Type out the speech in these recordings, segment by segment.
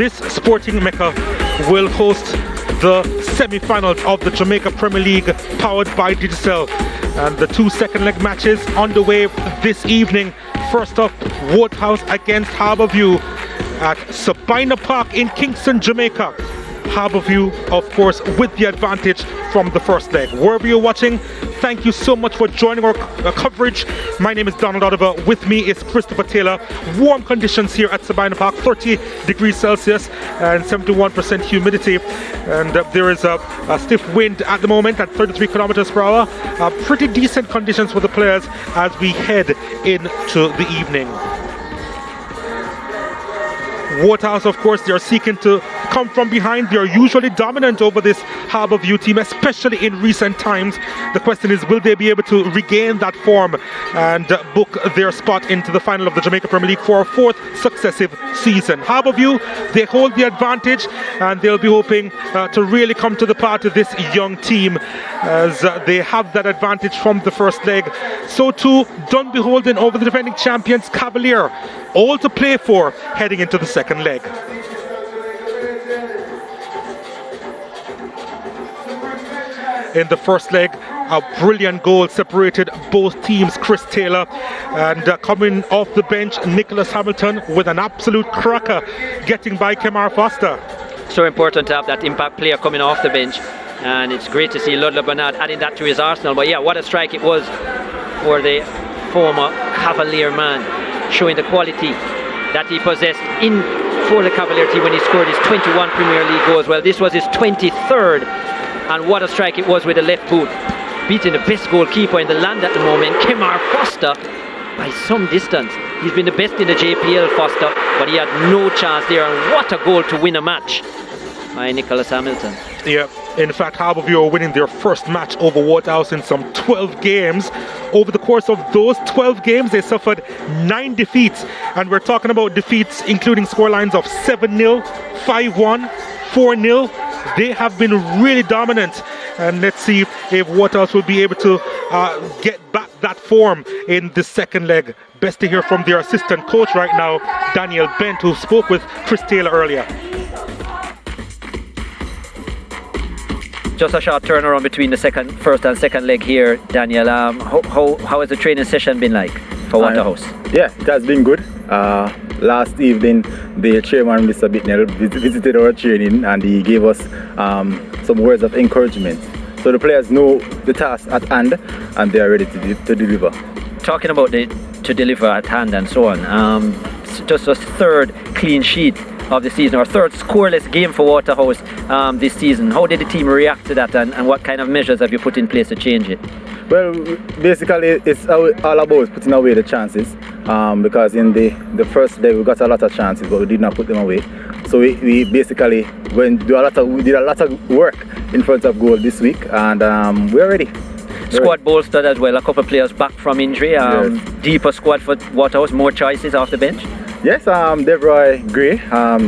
this sporting mecca will host the semi-finals of the Jamaica Premier League powered by Digicel, and the 2 second leg matches underway this evening. First up, Waterhouse against Harbour at Sabina Park in Kingston, Jamaica. Harbour, of course, with the advantage from the first leg. Wherever you're watching, thank you so much for joining our coverage. My name is Donald Oliver. With me is Christopher Taylor. Warm conditions here at Sabina Park, 30 degrees Celsius and 71% humidity. And there is a stiff wind at the moment at 33 kilometers per hour. Pretty decent conditions for the players as we head into the evening. Waterhouse, of course, they are seeking to come from behind. They are usually dominant over this Harbour team, especially in recent times. The question is, will they be able to regain that form and book their spot into the final of the Jamaica Premier League for a 4th successive season? Harbour, they hold the advantage, and they'll be hoping to really come to the party, this young team, as they have that advantage from the first leg. So too, done beholden over the defending champions Cavalier, all to play for heading into the second leg. In the first leg, a brilliant goal separated both teams. Chris Taylor, and coming off the bench, Nicholas Hamilton with an absolute cracker, getting by Kemar Foster. So important to have that impact player coming off the bench, and it's great to see Ludlow Bernard adding that to his arsenal. But yeah, what a strike it was for the former Cavalier man, showing the quality that he possessed for the Cavalier team when he scored his 21 Premier League goals. Well, this was his 23rd, and what a strike it was with the left boot, beating the best goalkeeper in the land at the moment, Kemar Foster, by some distance. He's been the best in the JPL, Foster, but he had no chance there, and what a goal to win a match by Nicholas Hamilton. Yeah, in fact, Harbour are winning their first match over Waterhouse in some 12 games. Over the course of those 12 games, they suffered 9 defeats, and we're talking about defeats including scorelines of 7-0, 5-1, 4-0. They have been really dominant, and let's see if Waterhouse will be able to get back that form in the second leg. Best to hear from their assistant coach right now, Daniel Bent, who spoke with Chris Taylor earlier. Just a short turnaround between the first and second leg here, Daniel. How has the training session been like for Waterhouse? Yeah, it has been good. Last evening, the chairman, Mr. Bentnow, visited our training, and he gave us some words of encouragement. So the players know the task at hand, and they are ready to deliver. Talking about to deliver at hand and so on, just a 3rd clean sheet of the season, or 3rd scoreless game for Waterhouse this season. How did the team react to that, and what kind of measures have you put in place to change it? Well, basically it's all about putting away the chances, because in the first day we got a lot of chances, but we did not put them away. So we basically we did a lot of work in front of goal this week, and we're ready. Squad bolstered as well, a couple of players back from injury. Yes. Deeper squad for Waterhouse, more choices off the bench. Yes, Devroy Gray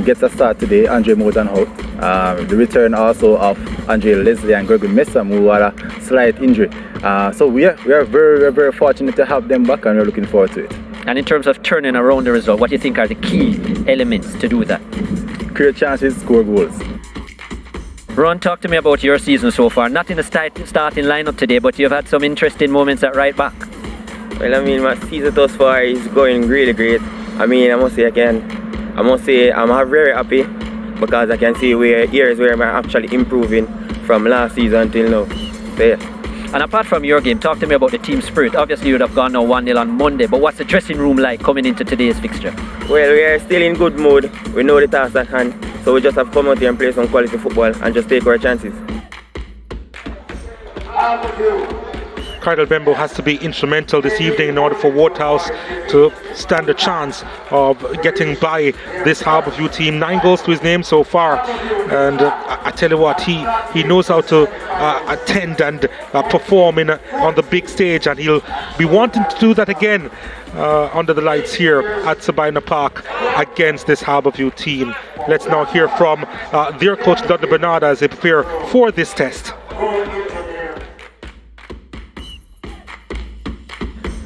gets a start today. Andre Moten out. The return also of Andre Leslie and Gregory Messam, who had a slight injury. So we are very, very fortunate to have them back, and we're looking forward to it. And in terms of turning around the result, what do you think are the key elements to do that? Create chances, score goals. Ron, talk to me about your season so far. Not in the starting lineup today, but you've had some interesting moments at right back. Well, I mean, my season thus far is going really great. I mean, I must say I'm very happy, because I can see areas where I'm actually improving from last season until now. So, yeah. And apart from your game, talk to me about the team spirit. Obviously, you would have gone now 1-0 on Monday, but what's the dressing room like coming into today's fixture? Well, we are still in good mood. We know the task at hand, so we just have to come out here and play some quality football and just take our chances. Cardinal Bembo has to be instrumental this evening in order for Waterhouse to stand a chance of getting by this Harbour team. 9 goals to his name so far, and I tell you what, he knows how to attend and perform on the big stage, and he'll be wanting to do that again under the lights here at Sabina Park against this Harbour team. Let's now hear from their coach Ludlow Bernard as they prepare for this test.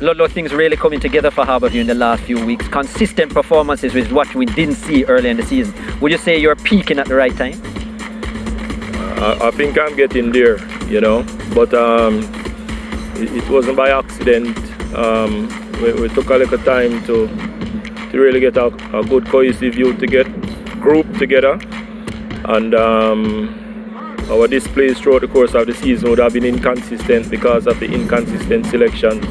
a lot of things really coming together for Harbourview in the last few weeks. Consistent performances with what we didn't see early in the season. Would you say you're peaking at the right time? I think I'm getting there, you know, but it wasn't by accident. We took a little time to really get a good cohesive group together, and our displays throughout the course of the season would have been inconsistent because of the inconsistent selections.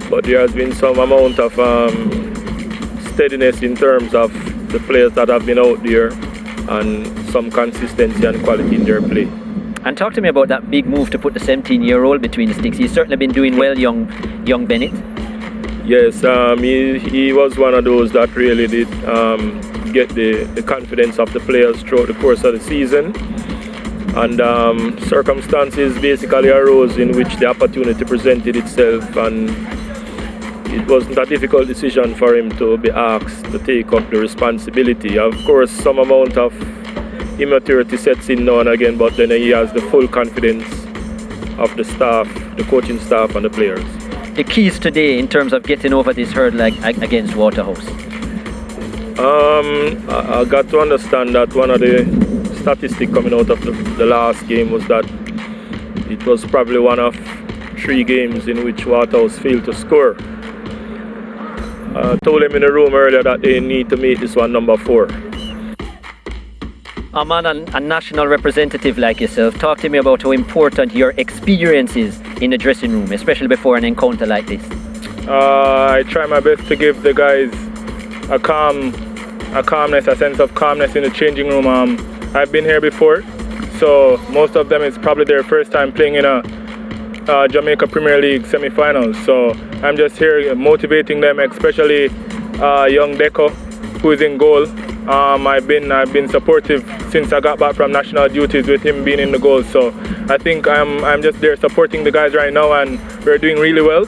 But there has been some amount of steadiness in terms of the players that have been out there, and some consistency and quality in their play. And talk to me about that big move to put the 17-year-old between the sticks. He's certainly been doing well, young Bennett. Yes, he was one of those that really did get the confidence of the players throughout the course of the season. And circumstances basically arose in which the opportunity presented itself, and it wasn't a difficult decision for him to be asked to take up the responsibility. Of course, some amount of immaturity sets in now and again, but then he has the full confidence of the staff, the coaching staff and the players. The keys today in terms of getting over this hurdle against Waterhouse? I got to understand that one of the statistics coming out of the last game was that it was probably one of 3 games in which Waterhouse failed to score. I told him in the room earlier that they need to make this one number 4. A man, a national representative like yourself, talk to me about how important your experience is in the dressing room, especially before an encounter like this. I try my best to give the guys a calmness, a sense of calmness in the changing room. I've been here before, so most of them it's probably their first time playing in a Jamaica Premier League semi-finals. So I'm just here motivating them, especially young Deco, who is in goal. I've been supportive since I got back from national duties with him being in the goal. So I think I'm just there supporting the guys right now, and we're doing really well.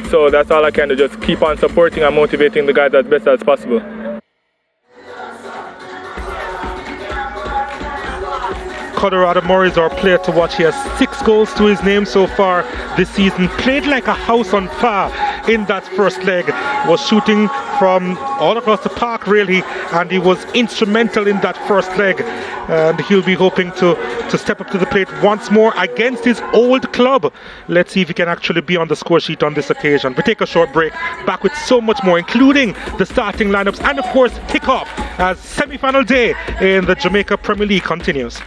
So that's all I can do, just keep on supporting and motivating the guys as best as possible. Colorado Murray is our player to watch. He has 6 goals to his name so far this season. Played like a house on fire in that first leg. Was shooting from all across the park really, and he was instrumental in that first leg. And he'll be hoping to step up to the plate once more against his old club. Let's see if he can actually be on the score sheet on this occasion. We take a short break, back with so much more, including the starting lineups and of course kick-off as semi-final day in the Jamaica Premier League continues.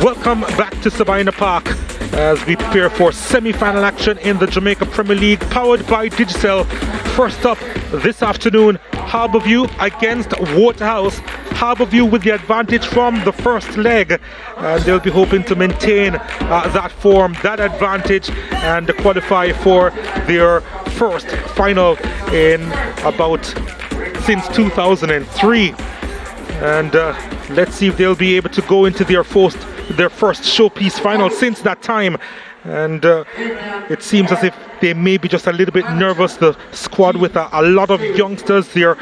Welcome back to Sabina Park as we prepare for semi-final action in the Jamaica Premier League, powered by Digicel. First up this afternoon, Harbourview against Waterhouse. Harbourview with the advantage from the first leg, and they'll be hoping to maintain that form, that advantage, and qualify for their first final in about since 2003. And let's see if they'll be able to go into their first showpiece final since that time. And it seems as if they may be just a little bit nervous. The squad with a lot of youngsters, their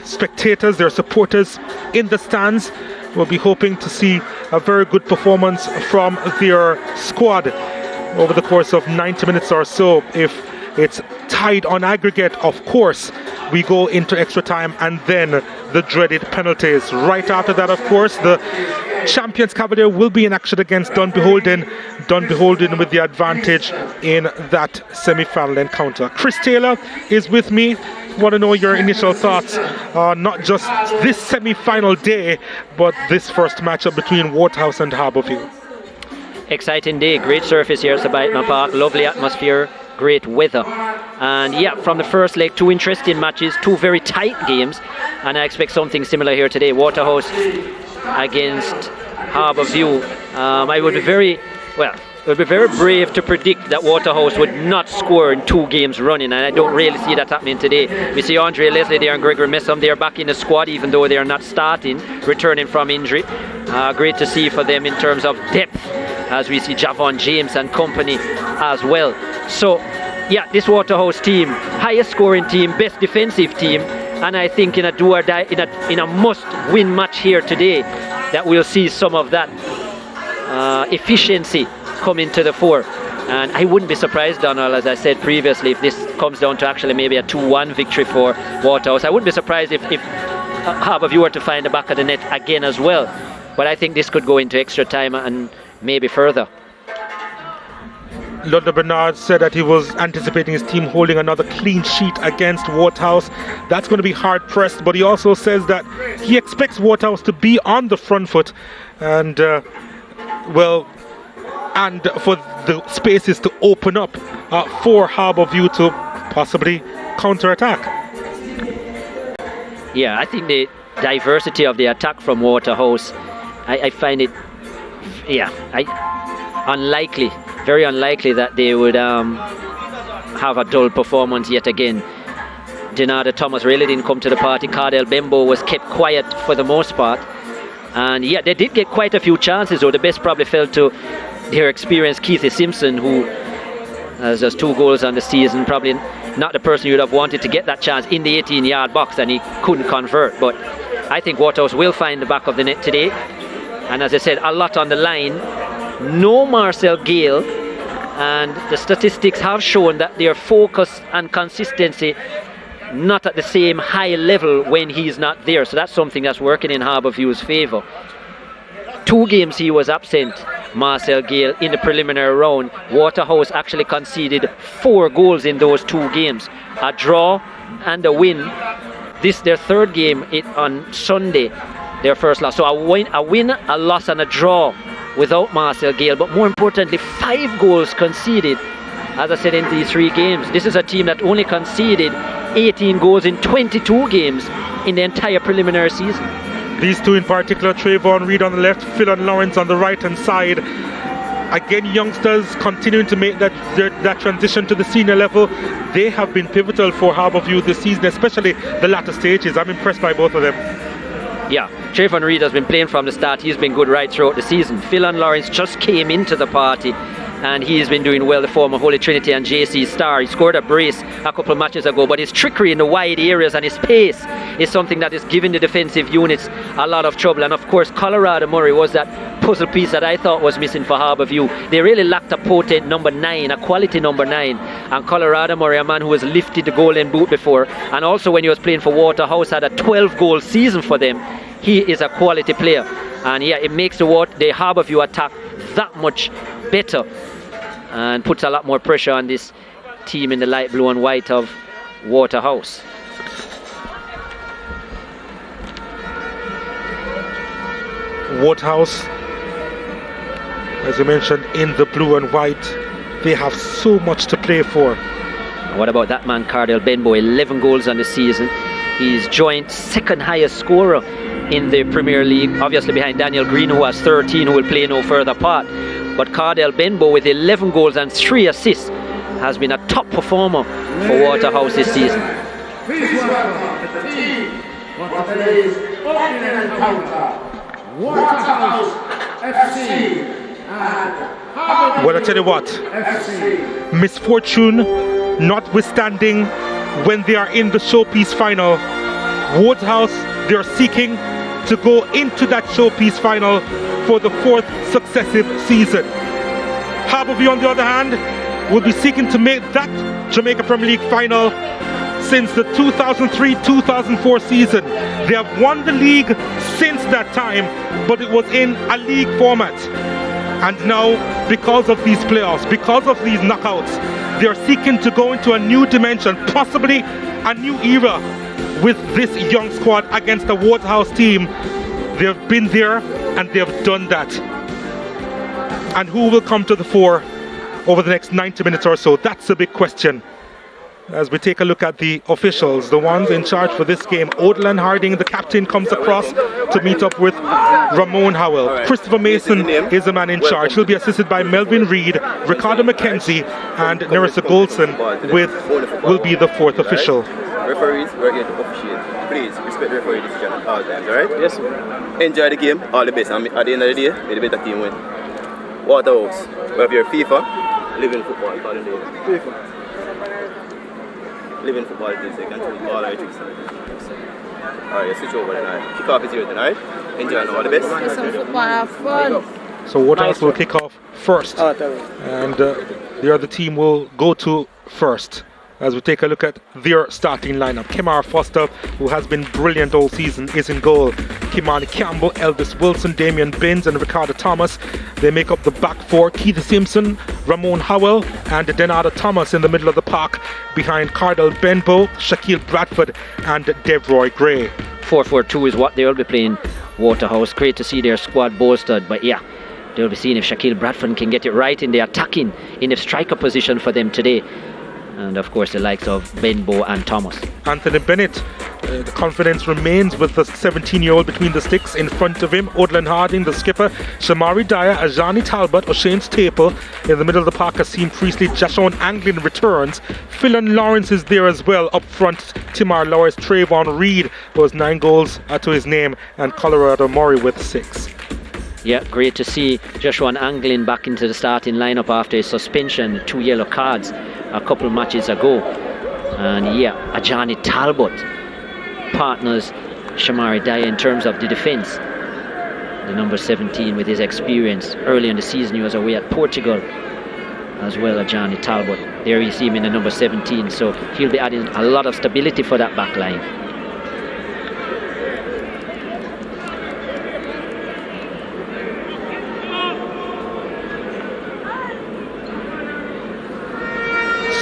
spectators, their supporters in the stands, will be hoping to see a very good performance from their squad over the course of 90 minutes or so. If it's tied on aggregate, of course, we go into extra time and then the dreaded penalties. Right after that, of course, the champions Cavalier will be in action against Dunbeholden. Dunbeholden with the advantage in that semi-final encounter. Chris Taylor is with me. Want to know your initial thoughts on not just this semi-final day, but this first matchup between Waterhouse and Harbourview. Exciting day, great surface here at the Bentnow Park, lovely atmosphere, great weather. And yeah, from the first leg, two interesting matches, two very tight games, and I expect something similar here today. Waterhouse against Harbourview. I would be very brave to predict that Waterhouse would not score in 2 games running, and I don't really see that happening today. We see Andre Leslie there and Gregory Messam, they are back in the squad even though they are not starting, returning from injury. Great to see for them in terms of depth, as we see Javon James and company as well. So yeah, this Waterhouse team, highest scoring team, best defensive team, and I think in a do or die, in a must-win match here today, that we'll see some of that efficiency come into the fore. And I wouldn't be surprised, Donald, as I said previously, if this comes down to actually maybe a 2-1 victory for Waterhouse. I wouldn't be surprised if Harbourview were to find the back of the net again as well. But I think this could go into extra time and maybe further. London Bernard said that he was anticipating his team holding another clean sheet against Waterhouse. That's going to be hard pressed, but he also says that he expects Waterhouse to be on the front foot and and for the spaces to open up for Harbourview to possibly counter-attack. Yeah, I think the diversity of the attack from Waterhouse, I find it, unlikely, very unlikely that they would have a dull performance yet again. Denardo Thomas really didn't come to the party. Cardell Bembo was kept quiet for the most part. And yeah, they did get quite a few chances, though. The best probably fell to their experienced Keithy Simpson, who has just 2 goals on the season. Probably not the person you would have wanted to get that chance in the 18-yard box, and he couldn't convert. But I think Waterhouse will find the back of the net today. And as I said, a lot on the line. No Marcel Gale, and the statistics have shown that their focus and consistency not at the same high level when he's not there. So that's something that's working in Harbourview's favour. 2 games he was absent, Marcel Gale, in the preliminary round. Waterhouse actually conceded 4 goals in those 2 games. A draw and a win. This their 3rd game on Sunday, their first loss. So a win, a loss and a draw without Marcel Gale. But more importantly, 5 goals conceded, as I said, in these 3 games. This is a team that only conceded 18 goals in 22 games in the entire preliminary season. These 2 in particular, Trayvon Reed on the left, Philon Lawrence on the right-hand side. Again, youngsters continuing to make that transition to the senior level. They have been pivotal for Harbourview this season, especially the latter stages. I'm impressed by both of them. Yeah, Trayvon Reed has been playing from the start. He's been good right throughout the season. Philon Lawrence just came into the party, and he's been doing well, the former Holy Trinity and JC star. He scored a brace a couple of matches ago, but his trickery in the wide areas and his pace is something that is giving the defensive units a lot of trouble. And of course, Colorado Murray was that puzzle piece that I thought was missing for Harbourview. They really lacked a potent number 9, a quality number 9. And Colorado Murray, a man who has lifted the golden boot before, and also when he was playing for Waterhouse, had a 12-goal season for them. He is a quality player. And yeah, it makes the Harbourview attack that much better and puts a lot more pressure on this team in the light blue and white of Waterhouse. Waterhouse, as you mentioned, in the blue and white, they have so much to play for. What about that man, Cardell Benbow? 11 goals on the season. He's joint 2nd highest scorer in the Premier League, obviously behind Daniel Green, who has 13, who will play no further part. But Cardell Bentnow, with 11 goals and 3 assists, has been a top performer for Waterhouse this season. Please welcome the team for today's opening encounter, Waterhouse FC and Harbour. Well, I tell you what, misfortune notwithstanding, when they are in the showpiece final, Waterhouse, they're seeking to go into that showpiece final for the 4th successive season. Harbour, on the other hand, will be seeking to make that Jamaica Premier League final since the 2003-2004 season. They have won the league since that time, but it was in a league format. And now, because of these playoffs, because of these knockouts, they are seeking to go into a new dimension, possibly a new era with this young squad against the Waterhouse team. They have been there and they have done that. And who will come to the fore over the next 90 minutes or so? That's a big question. As we take a look at the officials, the ones in charge for this game, Odlan Harding, the captain, comes across to meet up with Ramon Howell. Christopher Mason is the man in charge. He'll be assisted by Melvin Reed, Ricardo McKenzie, and Nerissa Golson will be the 4th official. Referees, we're here to officiate. Please respect the referee decision at all times, alright? Yes, sir. Enjoy the game, all the best. And at the end of the day, may the better team win. Waterhouse, we have your FIFA, living football, calling the FIFA. Living football is so you can choose all our tricks. Alright, switch over tonight. Kick off is here tonight. Enjoy and all the best. Some football, have fun. So Waterhouse will kick off first, and the other team will go to first. As we take a look at their starting lineup, Kemar Foster, who has been brilliant all season, is in goal. Kimani Campbell, Elvis Wilson, Damian Binns and Ricardo Thomas. They make up the back 4. Keith Simpson, Ramon Howell and Denada Thomas in the middle of the park, behind Cardell Bentnow, Shaquille Bradford and Devroy Gray. 4-4-2 is what they'll be playing, Waterhouse. Great to see their squad bolstered, but yeah, they'll be seeing if Shaquille Bradford can get it right in the attacking, in the striker position for them today. And of course the likes of Bentnow and Thomas. Anthony Bennett, the confidence remains with the 17-year-old between the sticks. In front of him, Odlan Harding, the skipper, Shamari Dyer, Ajani Talbot, O'Shane Staple. In the middle of the park, Asim Priestley, Jashon Anglin returns. Philon Lawrence is there as well. Up front, Timar Lawrence, Trayvon Reed, who has 9 goals to his name, and Colorado Murray with 6. Yeah, great to see Joshua Anglin back into the starting lineup after his suspension, 2 yellow cards a couple of matches ago. And yeah, Ajani Talbot partners Shamari Dyer in terms of the defence. The number 17 with his experience. Early in the season he was away at Portugal as well, Ajani Talbot. There you see him in the number 17, so he'll be adding a lot of stability for that back line.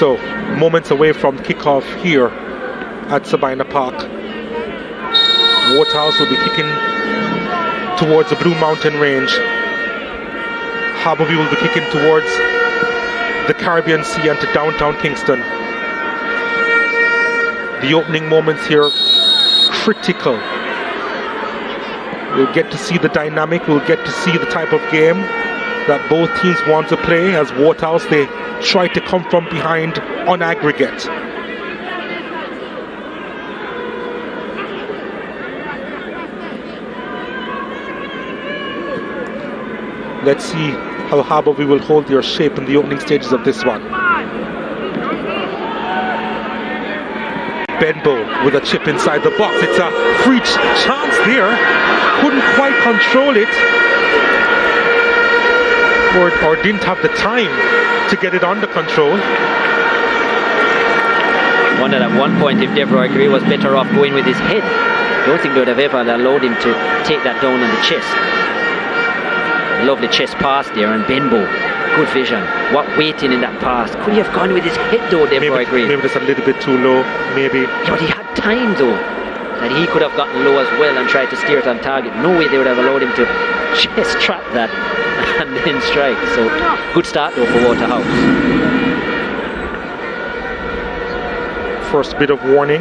So, moments away from kickoff here at Sabina Park. Waterhouse will be kicking towards the Blue Mountain Range. Harbour will be kicking towards the Caribbean Sea and to downtown Kingston. The opening moments here, critical. We'll get to see the dynamic, we'll get to see the type of game that both teams want to play. As Waterhouse, they try to come from behind on aggregate. Let's see how Harbour will hold their shape in the opening stages of this one. Bentnow with a chip inside the box. It's a free chance there. Couldn't quite control it. Or didn't have the time to get it under control. Wondered at one point if Devroy Gray was better off going with his head. Don't think they would have ever allowed him to take that down on the chest. Lovely chest pass there, and Bentnow, good vision. What waiting in that pass. Could he have gone with his head though, Devroy Gray? Maybe just a little bit too low, maybe. Yeah, but he had time though, that he could have gotten low as well and tried to steer it on target. No way they would have allowed him to chest trap that and then strike. So good start though for Waterhouse. First bit of warning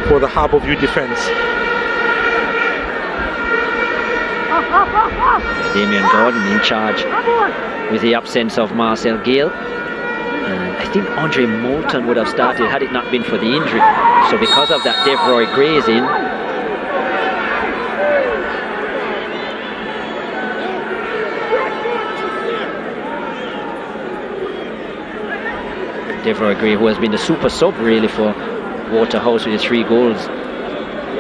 for the Harbour View defence. Damien Gordon in charge with the absence of Marcel Gale. And I think Andre Moulton would have started had it not been for the injury. So because of that, Devroy Gray is in. Devroy Gray, who has been the super sub really for Waterhouse with the 3 goals.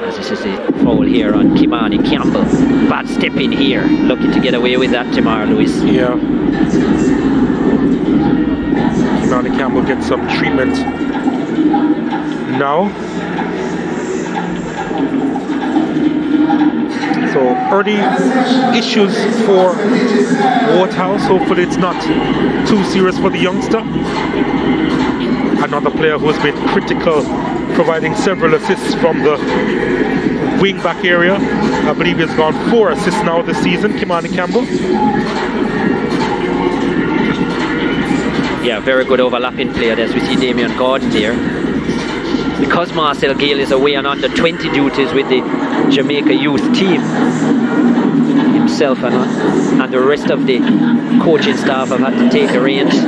As this is the foul here on Kimani Campbell. Bad step in here, looking to get away with that, Tamar Lewis. Yeah. Kimani Campbell gets some treatment now. So early issues for Waterhouse. Hopefully it's not too serious for the youngster. Another player who has been critical, providing several assists from the wing-back area. I believe he's gone 4 assists now this season, Kimani Campbell. Yeah, very good overlapping player as we see Damien Gordon there. Because Marcel Gale is away on under 20 duties with the Jamaica youth team, himself and the rest of the coaching staff have had to take the reins.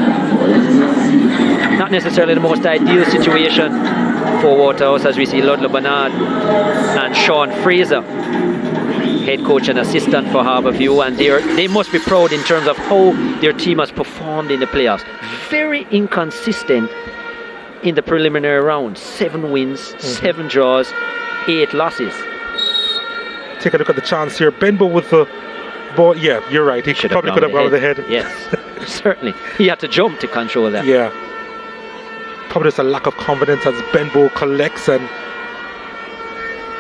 Not necessarily the most ideal situation for Waterhouse as we see Ludlow Bernard and Sean Fraser, head coach and assistant for Harbour, and they must be proud in terms of how their team has performed in the playoffs. Very inconsistent in the preliminary round. 7 wins, 7 draws, 8 losses. Take a look at the chance here. Bentnow with the ball. Yeah, you're right. He probably could have gone with the head. Yes, certainly. He had to jump to control that. Yeah. Probably just a lack of confidence as Bentnow collects and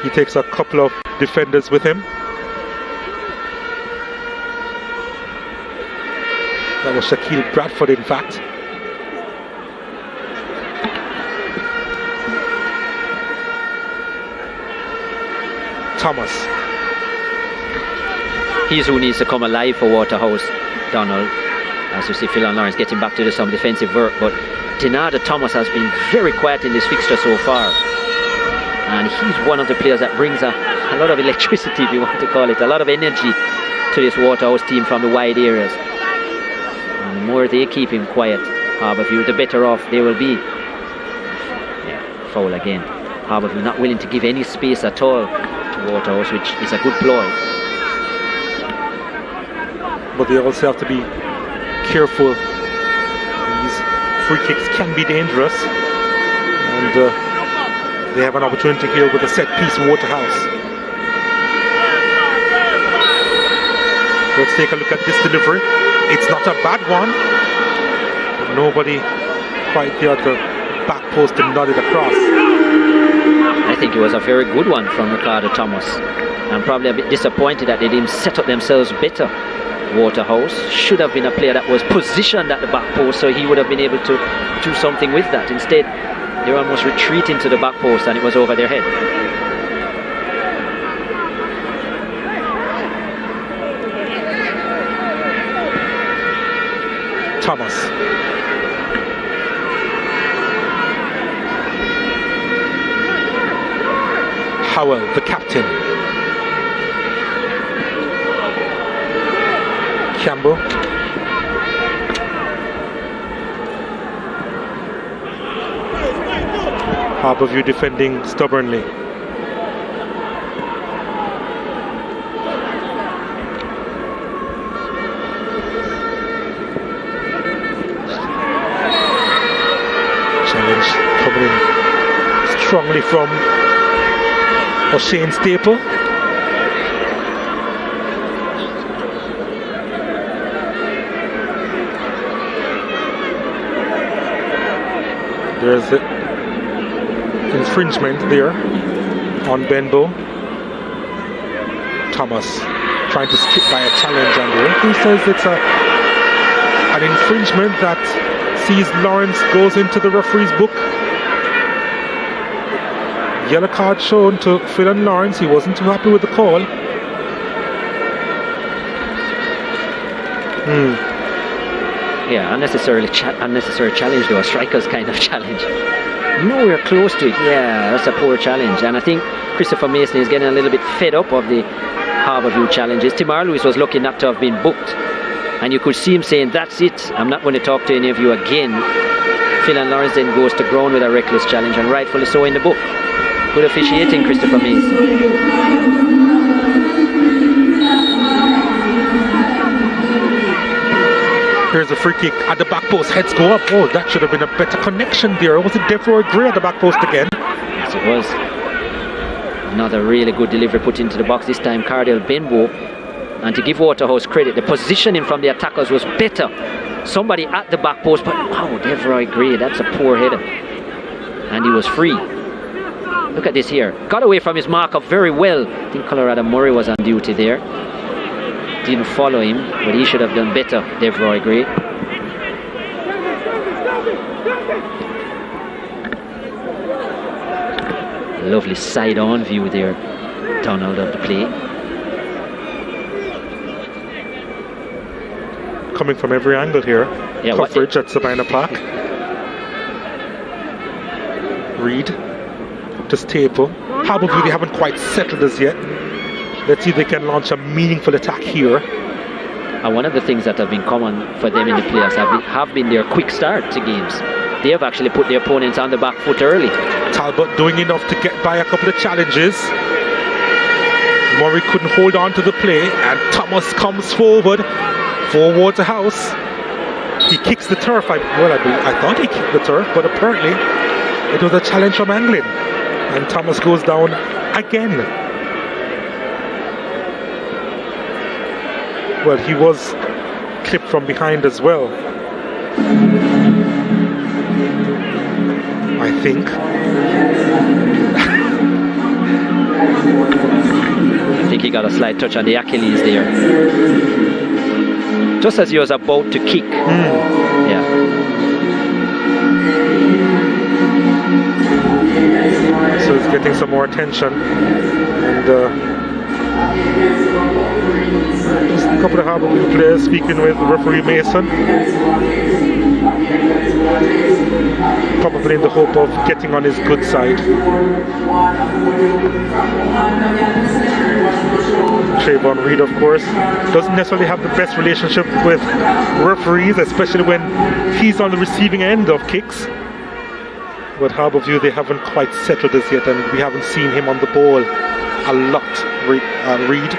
he takes a couple of defenders with him. That was Shaquille Bradford, in fact. Thomas. He's who needs to come alive for Waterhouse, Donald. As you see Phil and Lawrence getting back to some defensive work, but Denardo Thomas has been very quiet in this fixture so far. And he's one of the players that brings a lot of electricity, if you want to call it, a lot of energy to this Waterhouse team from the wide areas. And the more they keep him quiet, Harbourview, the better off they will be. Yeah, foul again. Harbourview not willing to give any space at all to Waterhouse, which is a good ploy. But they also have to be careful. These free kicks can be dangerous. And they have an opportunity here with a set piece Waterhouse. Let's take a look at this delivery. It's not a bad one. But nobody quite there at the back post to nod it across. I think it was a very good one from Ricardo Thomas. I'm probably a bit disappointed that they didn't set up themselves better. Waterhouse should have been a player that was positioned at the back post, so he would have been able to do something with that. Instead, they were almost retreating to the back post and it was over their head. Thomas. Howell, the captain. Campbell. Harbourview defending stubbornly. Challenge coming in strongly from O'Shane Staple. There's the infringement there on Bentnow. Thomas trying to skip by a challenge, and the referee says it's an infringement that sees Lawrence goes into the referee's book. Yellow card shown to Phil and Lawrence. He wasn't too happy with the call. Yeah, unnecessary challenge though, a striker's kind of challenge. Nowhere close to it. Yeah, that's a poor challenge. And I think Christopher Mason is getting a little bit fed up of the Harbourview challenges. Timar Lewis was lucky not to have been booked, and you could see him saying, "That's it, I'm not going to talk to any of you again." Phil and Lawrence then goes to ground with a reckless challenge, and rightfully so in the book. Good officiating, Christopher Mays. Here's a free kick at the back post. Heads go up. Oh, that should have been a better connection there. Was it Devroy Gray at the back post again? Yes, it was. Another really good delivery put into the box, this time Cardell Bentnow. And to give Waterhouse credit, the positioning from the attackers was better. Somebody at the back post, but wow, Devroy Gray, that's a poor header. And he was free. Look at this here. Got away from his marker very well. I think Colorado Murray was on duty there. Didn't follow him, but he should have done better, Devroy Gray. Lovely side-on view there, Donald, of the play. Coming from every angle here. Yeah, coverage at Sabina Park. Reed to Staple. Harbourview, they haven't quite settled as yet. Let's see if they can launch a meaningful attack here. And one of the things that have been common for them in the playoffs have been their quick start to games. They have actually put their opponents on the back foot early. Talbot doing enough to get by a couple of challenges. Murray couldn't hold on to the play, and Thomas comes forward for Waterhouse. He kicks the turf. I thought he kicked the turf, but apparently it was a challenge from Anglin, and Thomas goes down again. Well, he was clipped from behind as well, I think. I think he got a slight touch on the Achilles there. Just as he was about to kick. Yeah. So he's getting some more attention. And just a couple of Harbourview players speaking with referee Mason. Probably in the hope of getting on his good side. Trayvon Reed, of course, doesn't necessarily have the best relationship with referees, especially when he's on the receiving end of kicks. But Harbourview, they haven't quite settled as yet, and we haven't seen him on the ball a lot, Reed.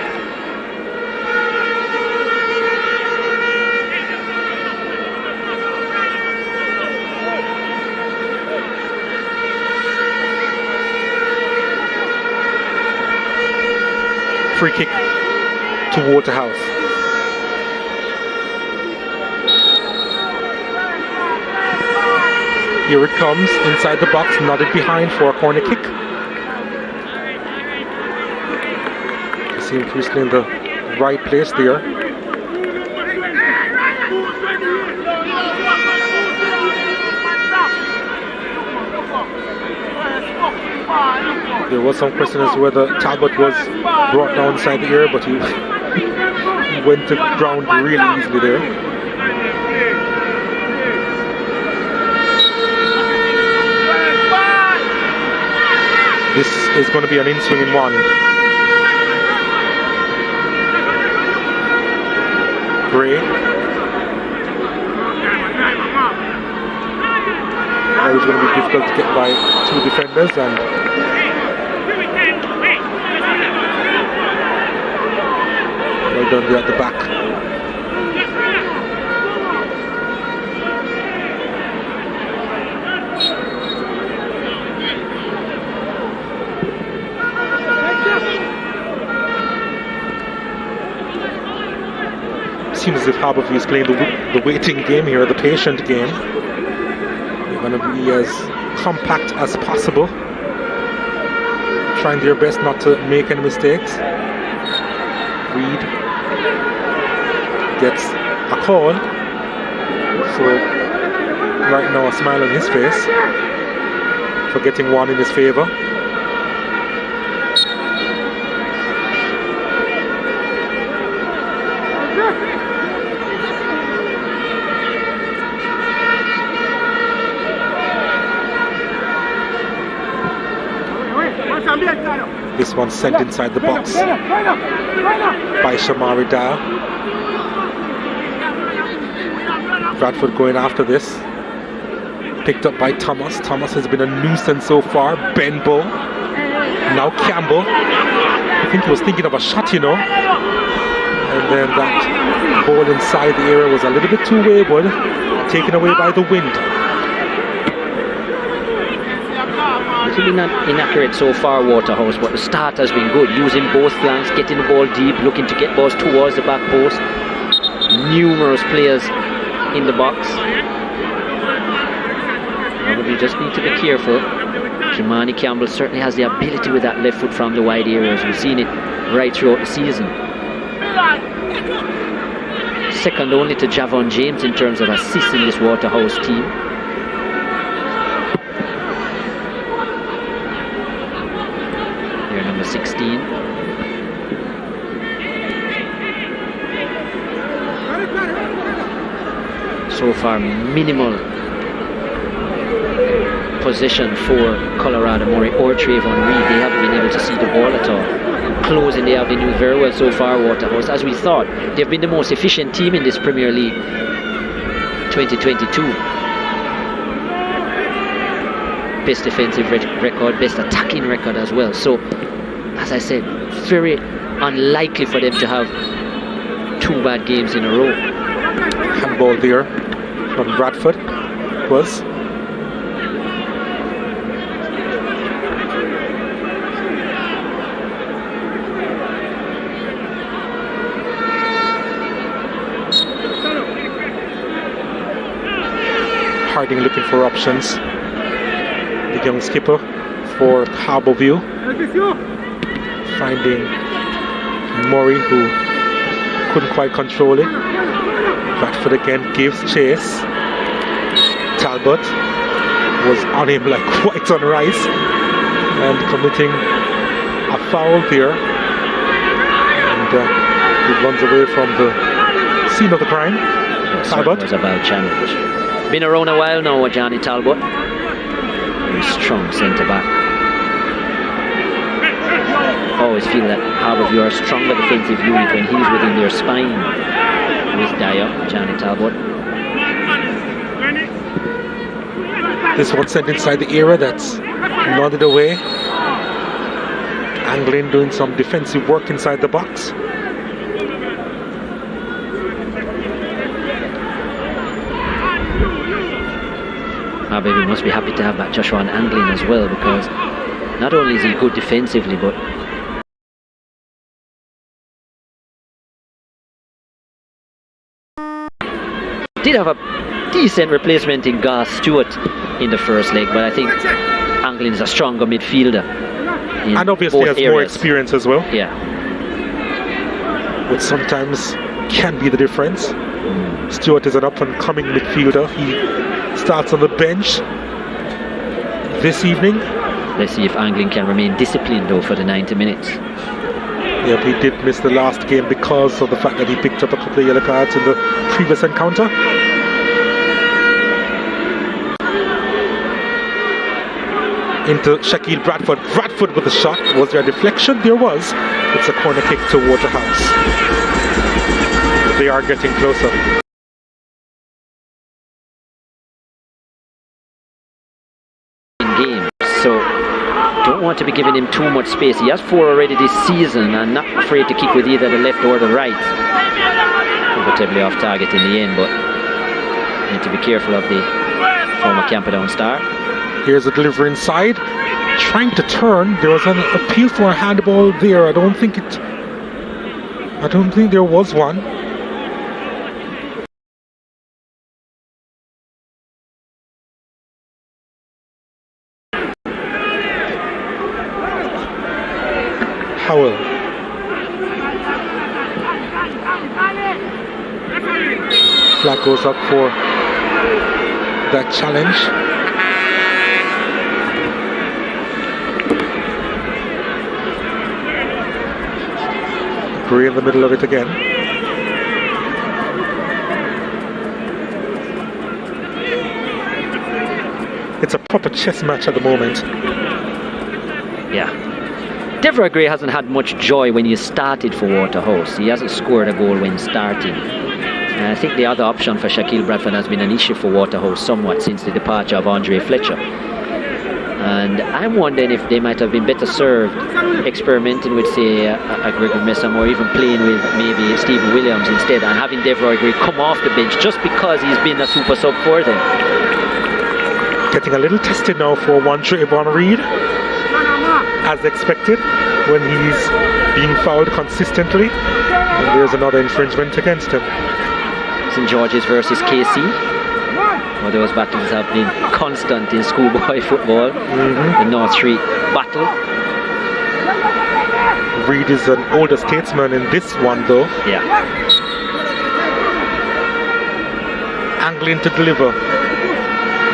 Free kick to Waterhouse. Here it comes, inside the box, nodded behind for a corner kick. You see him Priestley in the right place there. There was some question as to whether Talbot was brought down inside the ear, but he went to ground really easily there. This is going to be an in-swinging one. Gray. Now it's going to be difficult to get by two defenders, and well done there at the back. Seems as if Harbourview is playing the waiting game here, the patient game. They're going to be as compact as possible, trying their best not to make any mistakes. Reed gets a call, so right now a smile on his face for getting one in his favour. This one sent inside the box by Shamari Dyer. Bradford going after this. Picked up by Thomas. Thomas has been a nuisance so far. Benbow. Now Campbell. I think he was thinking of a shot, you know. And then that ball inside the area was a little bit too wayward. Taken away by the wind. It's been inaccurate so far, Waterhouse, but the start has been good. Using both flanks, getting the ball deep, looking to get balls towards the back post. Numerous players in the box. But you just need to be careful. Jemani Campbell certainly has the ability with that left foot from the wide areas. We've seen it right throughout the season. Second only to Javon James in terms of assists in this Waterhouse team. Here, number 16. So far, minimal possession for Colorado Murray or Trayvon Reed. They haven't been able to see the ball at all. Closing the avenue very well so far, Waterhouse. As we thought, they've been the most efficient team in this Premier League 2022. Best defensive record, best attacking record as well. So, as I said, very unlikely for them to have 2 bad games in a row. Handball there from Bradford was. Harding looking for options. The young skipper for Harbour View. Finding Murray, who couldn't quite control it. Bradford again gives chase. Talbot was on him like white on rice and committing a foul there. And he runs away from the scene of the crime. Yes, Talbot was a bad challenge. Been around a while now with Johnny Talbot. Very strong centre back. Always feel that Harbour View are a stronger defensive unit when he's within their spine. With Dyer, Johnny Talbot. This one sent inside the area, that's nodded away. Anglin doing some defensive work inside the box. Our baby must be happy to have back Joshua and Anglin as well, because not only is he good defensively, but did have a decent replacement in Garth Stewart in the first leg, but I think Anglin is a stronger midfielder. And obviously has more experience as well. Yeah. Which sometimes can be the difference. Stewart is an up-and-coming midfielder. He starts on the bench this evening. Let's see if Anglin can remain disciplined though for the 90 minutes. Yeah, he did miss the last game because of the fact that he picked up a couple of yellow cards in the previous encounter. Into Shaquille Bradford. Bradford with a shot. Was there a deflection? There was. It's a corner kick to Waterhouse. They are getting closer. Game, so don't want to be giving him too much space. He has 4 already this season and not afraid to kick with either the left or the right. Comfortably off target in the end, but need to be careful of the former Camperdown star. Here's a delivery inside, trying to turn. There was an appeal for a handball there. I don't think there was one. Howell. Flag goes up for that challenge. Gray in the middle of it again. It's a proper chess match at the moment. Yeah. Deborah Gray hasn't had much joy when he started for Waterhouse. He hasn't scored a goal when starting. And I think the other option for Shaquille Bradford has been an issue for Waterhouse somewhat since the departure of Andre Fletcher. And I'm wondering if they might have been better served experimenting with, say, a Gregory Messam, or even playing with maybe Stephen Williams instead, and having Deborah Gray come off the bench just because he's been a super sub for them. Getting a little tested now for one Trayvon Reed, as expected, when he's being fouled consistently. And there's another infringement against him. St. George's versus KC. Well, those battles have been constant in schoolboy football. The North Street battle. Reed is an older statesman in this one, though. Yeah. Angling to deliver.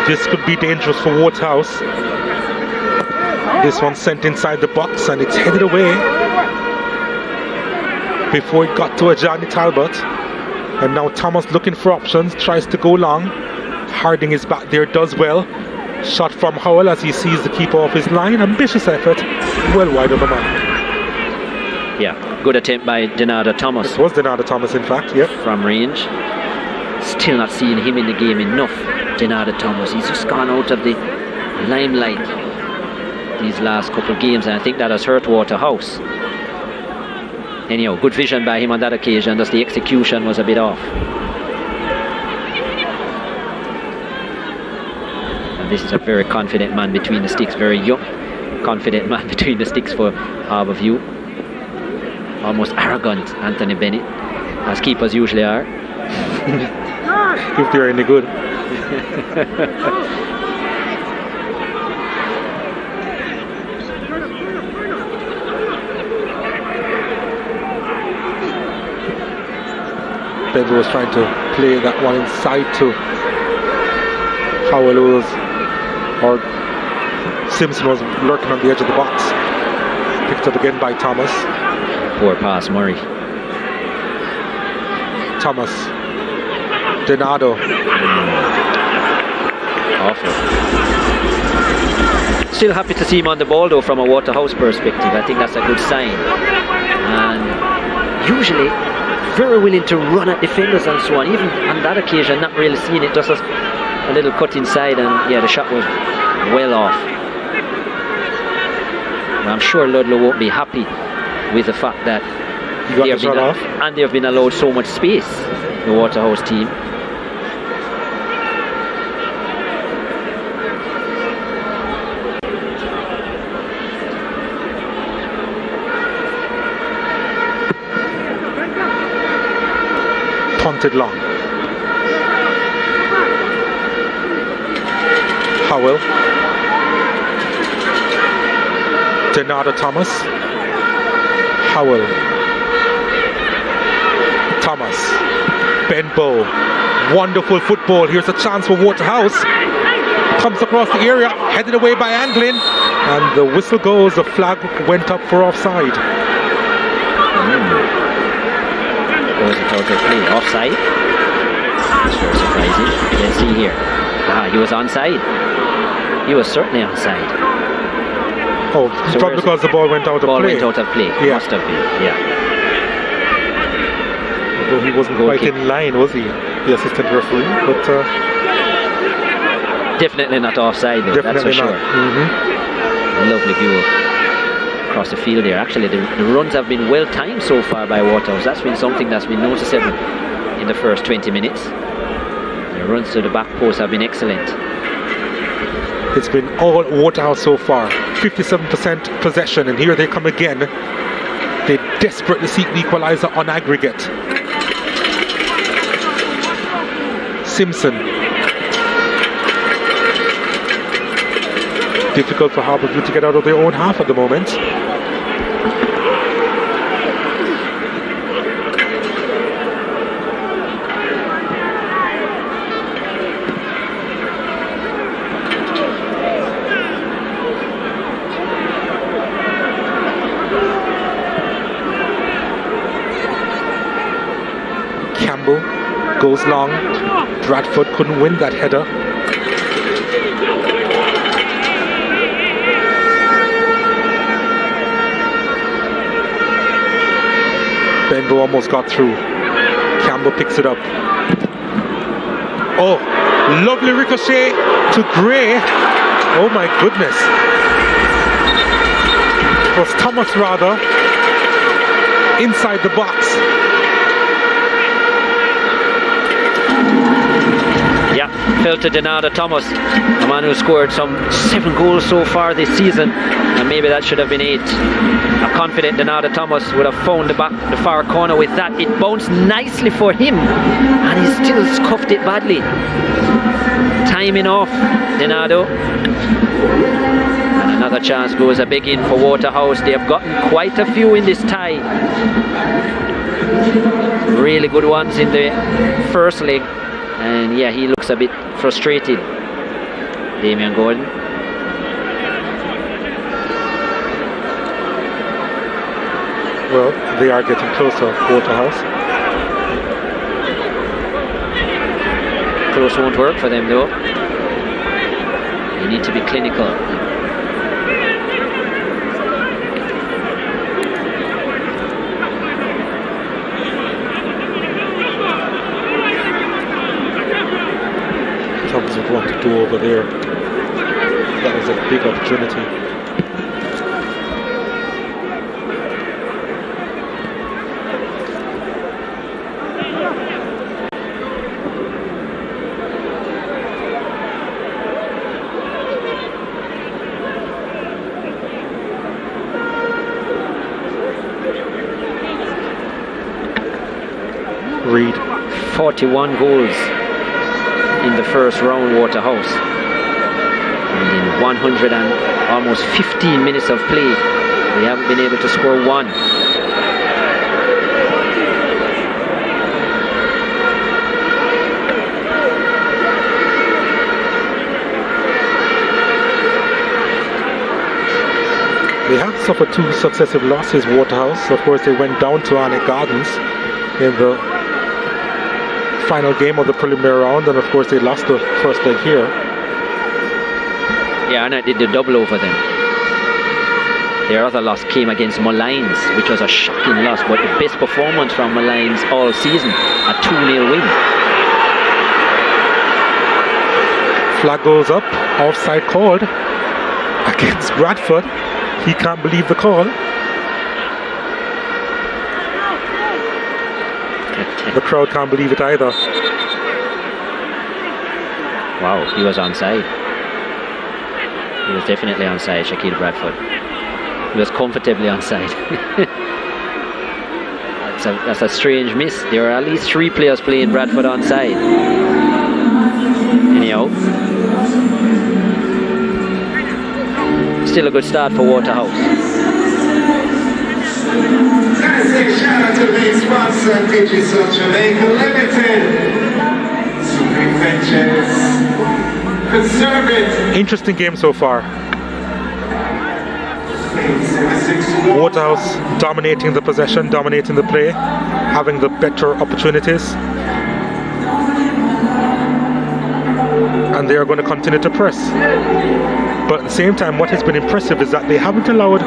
This could be dangerous for Waterhouse. This one sent inside the box and it's headed away before it got to a Johnny Talbot. And now Thomas looking for options, tries to go long. Harding is back there, does well. Shot from Howell as he sees the keeper off his line. Ambitious effort, well wide of the man. Yeah, good attempt by Denardo Thomas. It was Denardo Thomas, in fact, yep. From range. Still not seeing him in the game enough, Denardo Thomas. He's just gone out of the limelight these last couple of games, and I think that has hurt Waterhouse. Anyhow, good vision by him on that occasion, just the execution was a bit off. And this is a very confident man between the sticks, very young, confident man between the sticks for Harbour View. Almost arrogant Anthony Bennett, as keepers usually are. If they're any good. Bentnow was trying to play that one inside to Howell, or Simpson was lurking on the edge of the box. Picked up again by Thomas. Poor pass, Murray. Thomas. Denardo. Awful. Still happy to see him on the ball though from a Waterhouse perspective. I think that's a good sign. And usually very willing to run at defenders and so on. Even on that occasion, not really seeing it, just a little cut inside, and yeah, the shot was well off. And I'm sure Ludlow won't be happy with the fact that they have been allowed so much space, the Waterhouse team. Punted long. Howell. Denardo Thomas. Howell. Thomas. Bentnow. Wonderful football. Here's a chance for Waterhouse. Comes across the area, headed away by Anglin, and the whistle goes. The flag went up for offside. Goes a total play. Offside. That's very surprising. Let's see here. He was onside. He was certainly onside. Oh, so probably because the ball went out of play. Ball went out of play. Yeah. Must have been, yeah. Although he wasn't quite in line, was he? The assistant referee, but definitely not offside though, that's for sure. Lovely view across the field there. Actually, the runs have been well timed so far by Waterhouse. That's been something that's been noticeable in the first 20 minutes. The runs to the back post have been excellent. It's been all Waterhouse so far. 57% possession, and here they come again. They desperately seek the equaliser on aggregate. Simpson. Difficult for Harbour to get out of their own half at the moment. Campbell goes long. Bradford couldn't win that header. Campbell almost got through. Campbell picks it up. Oh, lovely ricochet to Gray. Oh my goodness. It was Thomas rather inside the box. Yeah, fell to Denada Thomas, a man who scored some 7 goals so far this season, and maybe that should have been 8. A confident Denada Thomas would have found the far corner with that. It bounced nicely for him, and he still scuffed it badly. Timing off Denado. And another chance goes a big in for Waterhouse. They have gotten quite a few in this tie. Really good ones in the first leg. And yeah, he looks a bit frustrated. Damian Gordon. Well, they are getting closer, Waterhouse. Close won't work for them though. They need to be clinical. Thomas would want to do over there. That was a big opportunity. Reed. 41 goals in the first round, Waterhouse. And in 100 and almost 15 minutes of play, they haven't been able to score 1. They have suffered 2 successive losses, Waterhouse. Of course, they went down to Arnett Gardens in the final game of the preliminary round, and of course they lost the first leg here. Yeah, Arnett did the double over them. Their other loss came against Molynes, which was a shocking loss, but the best performance from Molynes all season, a 2-0 win. Flag goes up, offside called against Bradford. He can't believe the call. The crowd can't believe it either. Wow, he was onside. He was definitely onside, Shaquille Bradford. He was comfortably onside. That's a strange miss. There are at least 3 players playing Bradford onside. Anyhow, still a good start for Waterhouse. Shout out to the main sponsor, Patriots of Jamaica Limited. Supreme Ventures. Conservative. Interesting game so far. Waterhouse dominating the possession, dominating the play, having the better opportunities. And they are going to continue to press. But at the same time, what has been impressive is that they haven't allowed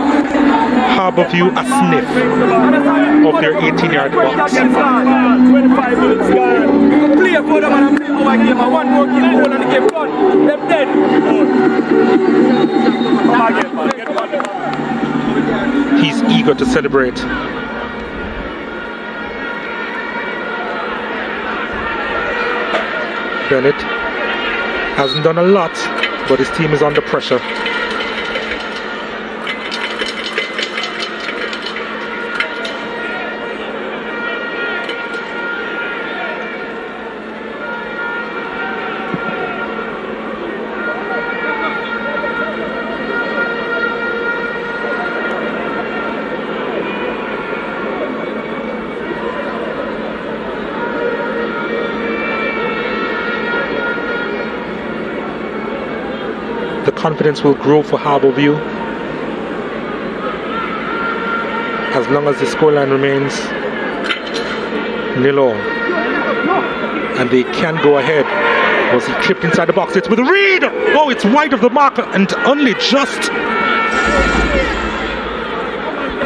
Harbour View a sniff of their 18-yard box. 25 minutes gone. You can play for them and play our game. And 1 more game on and the game done. Them dead. He's eager to celebrate. Bennett hasn't done a lot, but his team is under pressure. The confidence will grow for Harbour View as long as the scoreline remains 0-0, and they can go ahead. Was he clipped inside the box? It's with Reed. Oh, it's wide of the marker and only just.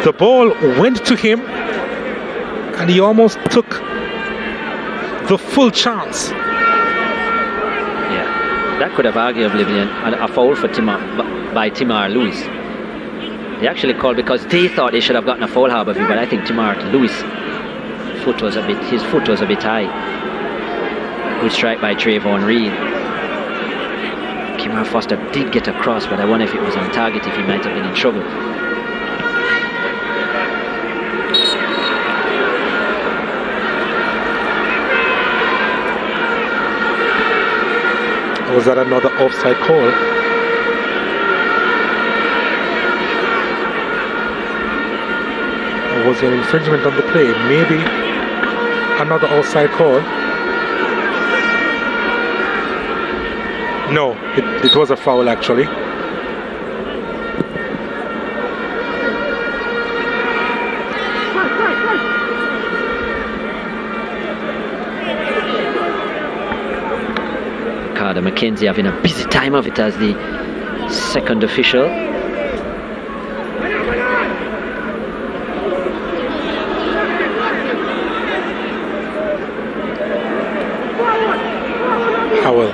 The ball went to him and he almost took the full chance. Yeah, that could have arguably been a foul for by Timar Lewis. They actually called because they thought they should have gotten a foul, Harbour, but I think Timar Lewis' his foot was a bit high. Good strike by Trayvon Reed. Kimar Foster did get across, but I wonder if it was on target, if he might have been in trouble. Was that another offside call? Or was there an infringement on the play? Maybe another offside call. No, it was a foul actually. Carter McKenzie having a busy time of it as the second official. Howell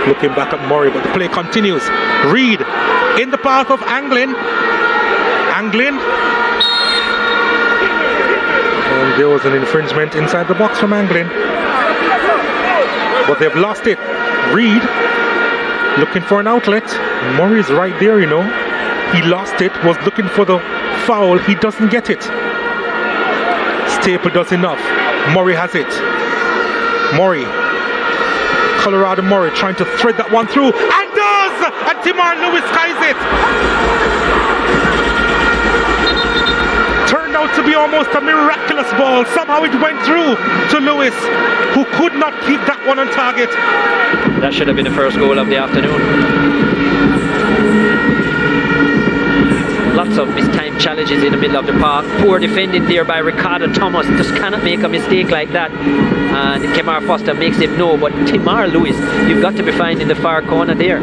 looking back at Murray, but the play continues. Reed in the path of Anglin. And there was an infringement inside the box from Anglin, but they've lost it. Reed looking for an outlet. Murray's right there, you know. He lost it, was looking for the foul. He doesn't get it. Staple does enough. Murray has it. Colorado Murray trying to thread that one through, and does! And Timar Lewis skies it. Turned out to be almost a miraculous ball. Somehow it went through to Lewis, who could not keep that one on target. That should have been the first goal of the afternoon. Lots of mistimed challenges in the middle of the park. Poor defending there by Ricardo Thomas. Just cannot make a mistake like that. And Kemar Foster makes him know. But Timar Lewis, you've got to be finding the far corner there.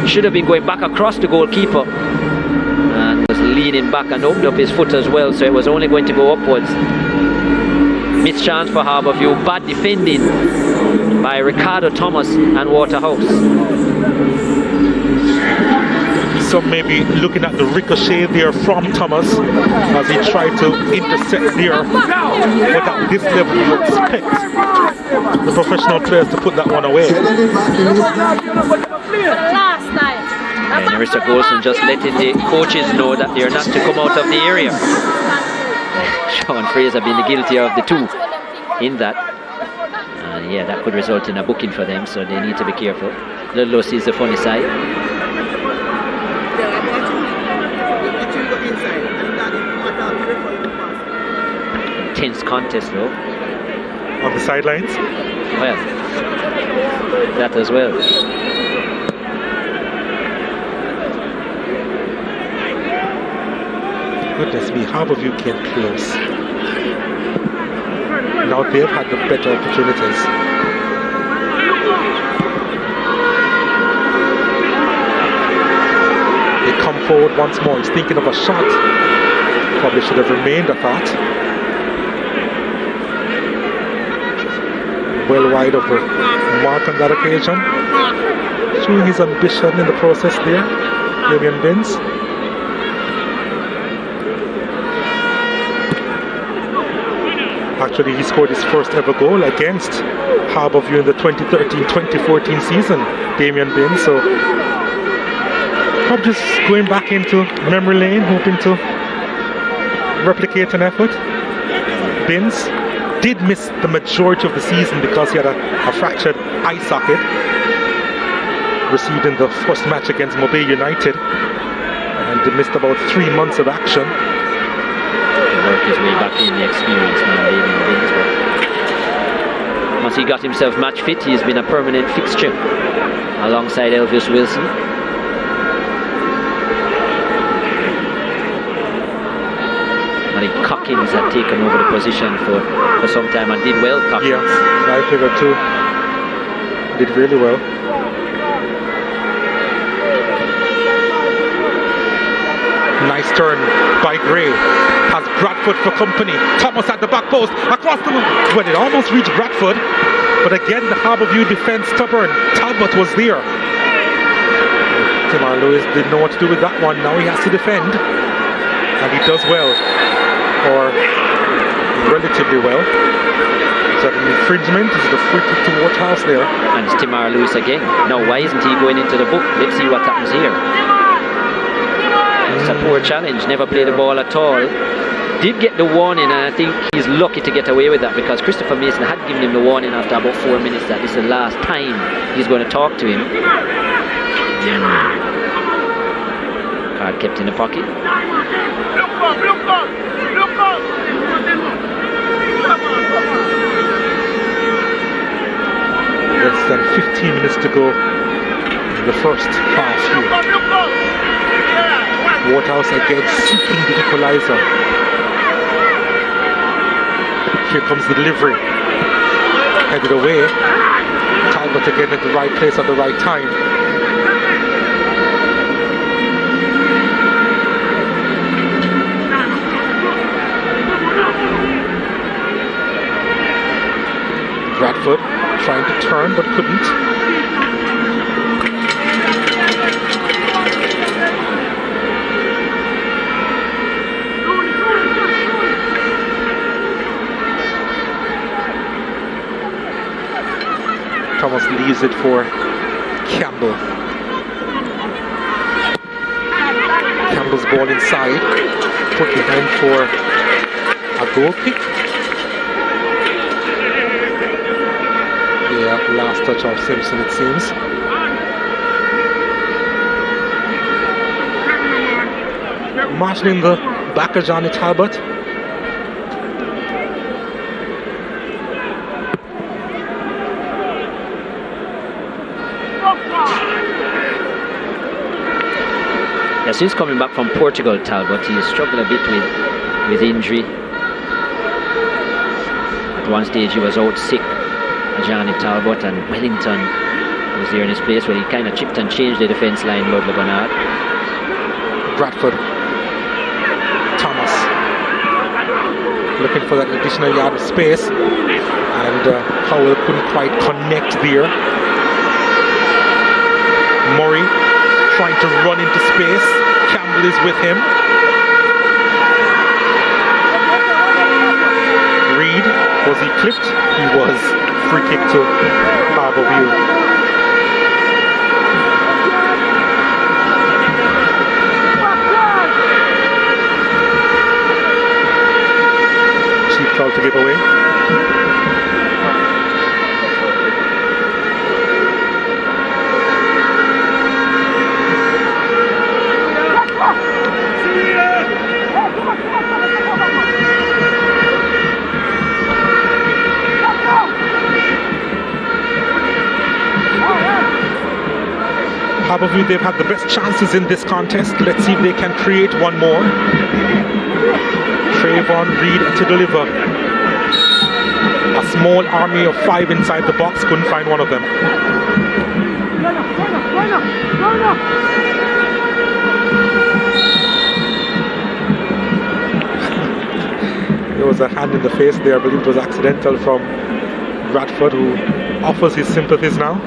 Should have been going back across the goalkeeper. And was leaning back and opened up his foot as well. So it was only going to go upwards. Missed chance for Harbourview. Bad defending by Ricardo Thomas and Waterhouse. So maybe looking at the ricochet there from Thomas as he tried to intercept there. But at this level you expect the professional players to put that one away. And Arista Golson just letting the coaches know that they're not to come out of the area. Sean Fraser being the guilty of the two in that. Yeah, that could result in a booking for them, so they need to be careful. Ludlow sees the funny side. Intense contest though. On the sidelines? Well, that as well. Goodness me, Harbourview came close. Now they've had the better opportunities. They come forward once more. He's thinking of a shot. Probably should have remained, I thought. Well wide of the mark on that occasion. Showing his ambition in the process there, Damian Binns. Actually, he scored his first ever goal against Harbourview in the 2013-2014 season, Damian Binns. So, probably just going back into memory lane, hoping to replicate an effort. Binns did miss the majority of the season because he had a fractured eye socket. Received in the first match against Mobay United. And he missed about 3 months of action. Work his way back in the experience now, Damian Binns. Once he got himself match fit, he's been a permanent fixture alongside Elvis Wilson. I think Cockins had taken over the position for some time and did well, Cockins. Yeah, I figured too. Did really well. Nice turn by Gray. Has Bradford for company. Thomas at the back post. Across the... Well, it almost reached Bradford. But again, the Harbourview defence stubborn. Talbot was there. Timar Lewis didn't know what to do with that one. Now he has to defend. And he does well. Or relatively well. Is that an infringement? Is it a free kick to Waterhouse there? And it's Timar Lewis again. Now, why isn't he going into the book? Let's see what happens here. It's a poor challenge. Never played the ball at all. Did get the warning, and I think he's lucky to get away with that, because Christopher Mason had given him the warning after about 4 minutes that this is the last time he's going to talk to him. Card kept in the pocket. Less than 15 minutes to go in the first half here. Waterhouse again seeking the equalizer. Here comes the delivery. Headed away. Talbot again at the right place at the right time. Bradford trying to turn but couldn't. Thomas leaves it for Campbell. Campbell's ball inside. Put behind for a goal kick. Yeah, last touch of Simpson, it seems. Marshalling the back of Johnny Talbot. Yeah, since coming back from Portugal, Talbot, he struggled a bit with injury. At one stage he was out sick, Johnny Talbot, and Wellington was there in his place where he kind of chipped and changed the defence line, Ludlow Bernard. Bradford. Thomas. Looking for that additional yard of space. And Howell couldn't quite connect there. Murray trying to run into space. Campbell is with him. Reed, was he clipped? He was. Free kick to Harbourview. Cheap foul to give away. Harbourview, they've had the best chances in this contest. Let's see if they can create one more. Trayvon Reed to deliver. A small army of 5 inside the box, couldn't find one of them. There was a hand in the face there. I believe it was accidental from Bradford, who offers his sympathies now.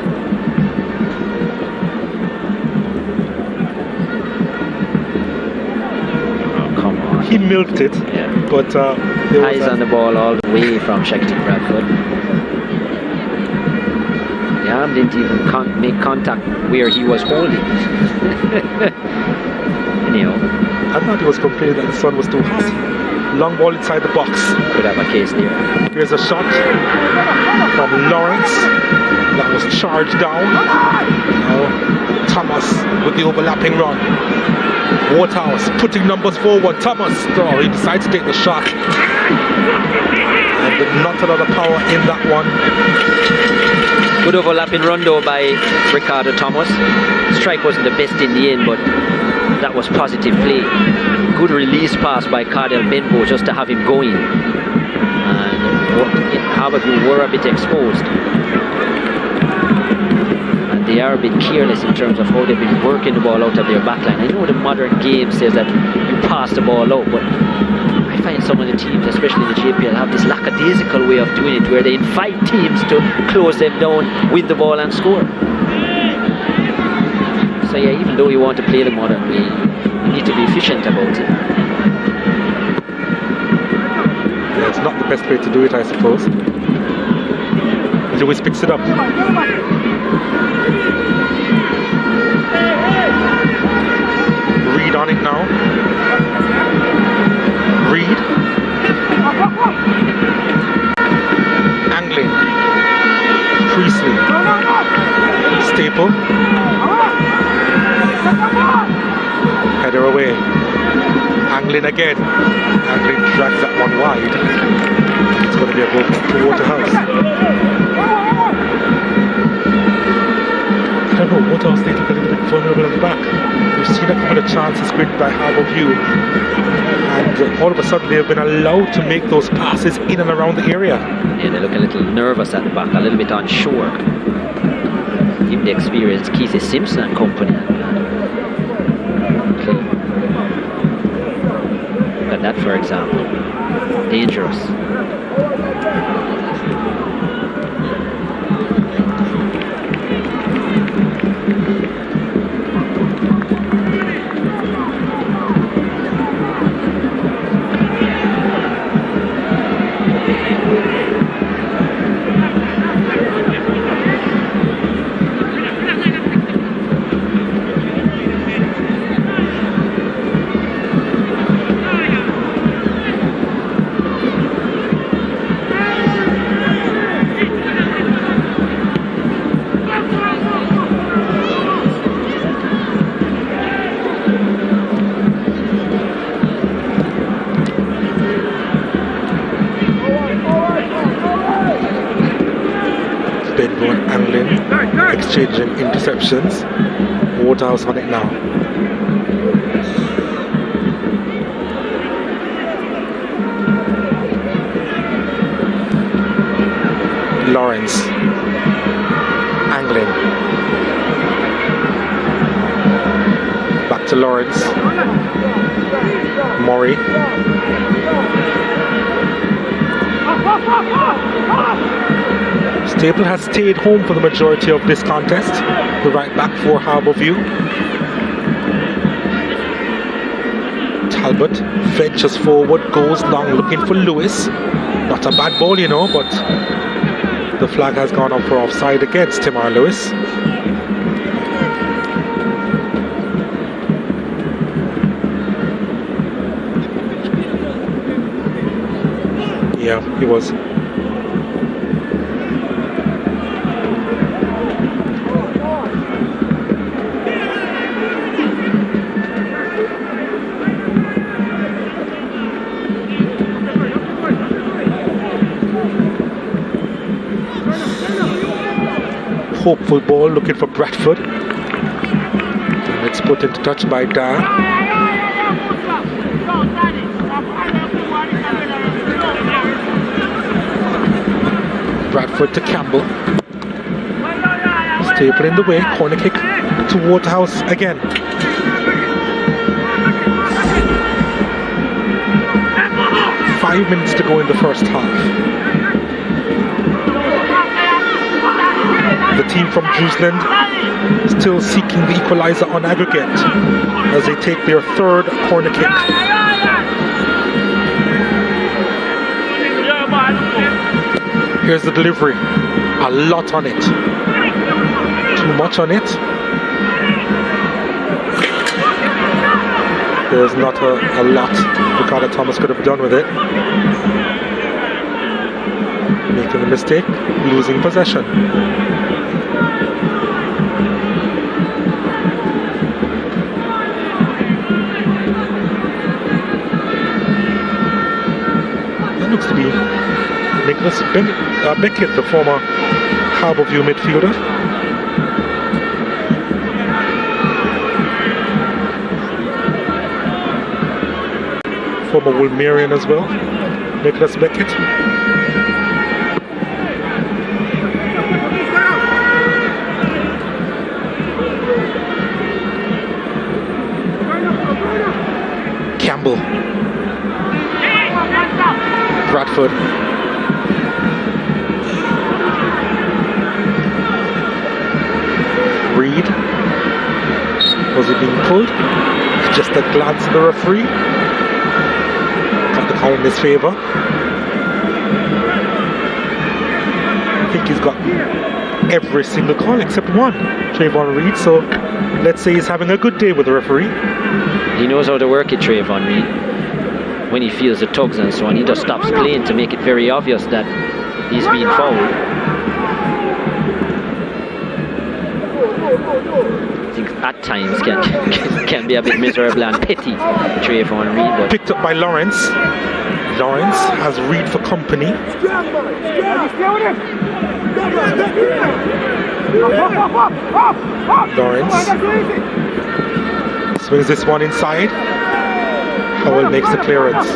He milked it, yeah. But there eyes on the ball all the way from Shaquille Bradford. The arm didn't even make contact where he was holding. Anyhow, I thought he was complaining that the sun was too hot. Long ball inside the box. Could have a case there. Here's a shot from Lawrence. That was charged down. Now Thomas with the overlapping run. Waterhouse putting numbers forward. Thomas, oh, he decides to take the shot. And not a lot of power in that one. Good overlapping run though by Ricardo Thomas. Strike wasn't the best in the end, but that was positive play. Good release pass by Cardell Bentnow just to have him going. And Harbour were a bit exposed. They are a bit careless in terms of how they've been working the ball out of their backline. I know the modern game says that you pass the ball out. But I find some of the teams, especially in the JPL, have this lackadaisical way of doing it, where they invite teams to close them down, win the ball and score. So yeah, even though you want to play the modern way, you need to be efficient about it. Yeah, it's not the best way to do it, I suppose. Lewis picks it up. Reed on it now. Reed. Angling. Priestley. Staple. Header away. Angling again. Angling drags that one wide. It's going to be a goal for Waterhouse. I don't know, Waterhouse they look a little bit vulnerable at the back. We've seen a couple of chances created by Harbour, and all of a sudden they've been allowed to make those passes in and around the area. Yeah, they look a little nervous at the back, a little bit unsure. Given the experience, Keith Simpson and company. Look at that, for example. Dangerous. Bentnow angling, exchanging interceptions. Waterhouse on it now. Lawrence angling. Back to Lawrence. Murray. Staple has stayed home for the majority of this contest. The right back for Harbourview. Talbot ventures forward, goes long looking for Lewis. Not a bad ball, you know, but the flag has gone up for offside against Timar Lewis. Yeah, he was. Hopeful ball looking for Bradford. And it's put into touch by Dan. Bradford to Campbell. Staple in the way, corner kick to Waterhouse again. Five minutes to go in the first half. The team from Jerusalem still seeking the equaliser on aggregate as they take their third corner kick. Here's the delivery. A lot on it. Too much on it. There's not a lot Ricardo Thomas could have done with it. Making a mistake, losing possession. That looks to be Nicholas Beckett, the former Harbourview midfielder. Former Woolmerian as well, Nicholas Beckett. fumble. Bradford. Reed. Was it being pulled? Just a glance at the referee. Got the call in his favour. I think he's got every single call except one, Trayvon Reed. So let's say he's having a good day with the referee. He knows how to work it, Trayvon Reed. When he feels the tugs and so on, he just stops playing to make it very obvious that he's being fouled. I think at times can be a bit miserable and petty, Trayvon Reed. But picked up by Lawrence. Lawrence has Reed for company. Lawrence swings this one inside. Howell makes the clearance.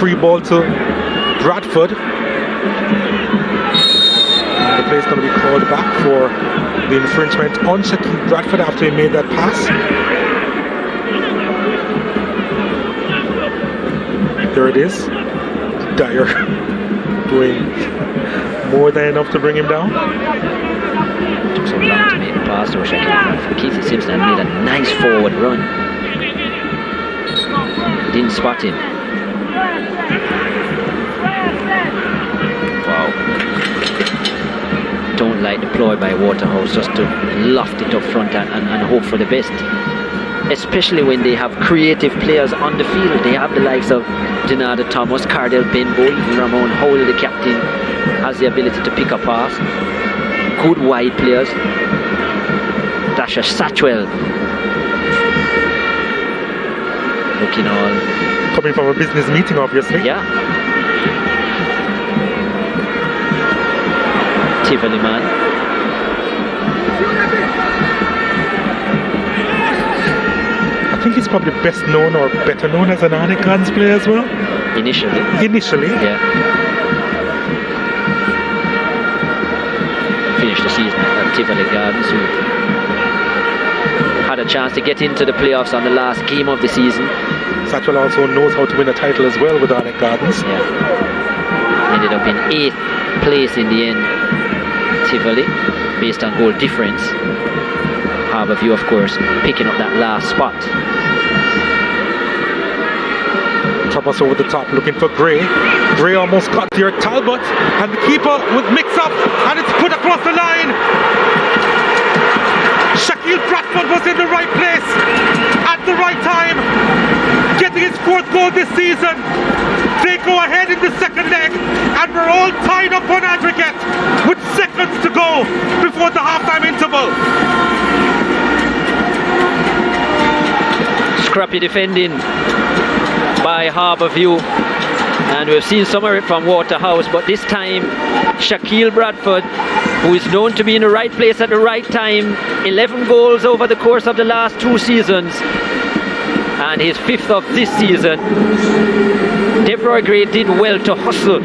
Free ball to Bradford. The play is going to be called back for the infringement on Shaquille Bradford after he made that pass. There it is. Dyer doing more than enough to bring him down. Took so long to make the pass to Shaquille Bradford. Keith Simpson made a nice forward run. Didn't spot him. Wow. Don't like the ploy by Waterhouse just to loft it up front and hope for the best. Especially when they have creative players on the field. They have the likes of Denada Thomas, Cardell Benbow, even Ramon Howell, the captain, has the ability to pick a pass. Good wide players. Dasha Satchwell. Looking all... Coming from a business meeting, obviously. Yeah. Tivoli man. I think he's probably best known or better known as an Arnicans player as well. Initially. Yeah. Finished the season at Tivoli Gardens, who had a chance to get into the playoffs on the last game of the season. Satchwell also knows how to win a title as well with Arnic Gardens. Yeah. Ended up in 8th place in the end. Tivoli, based on goal difference. Harbour View, of course, picking up that last spot. Thomas over the top, looking for Gray. Gray almost got there. Talbot, and the keeper with mix-up, and it's put across the line. Shaquille Bradford was in the right place at the right time, getting his 4th goal this season. They go ahead in the second leg, and we're all tied up on aggregate with seconds to go before the halftime interval. Scrappy defending by Harbour View, and we've seen some of it from Waterhouse, but this time Shaquille Bradford, who is known to be in the right place at the right time, 11 goals over the course of the last 2 seasons, and his 5th of this season. Deborah Gray did well to hustle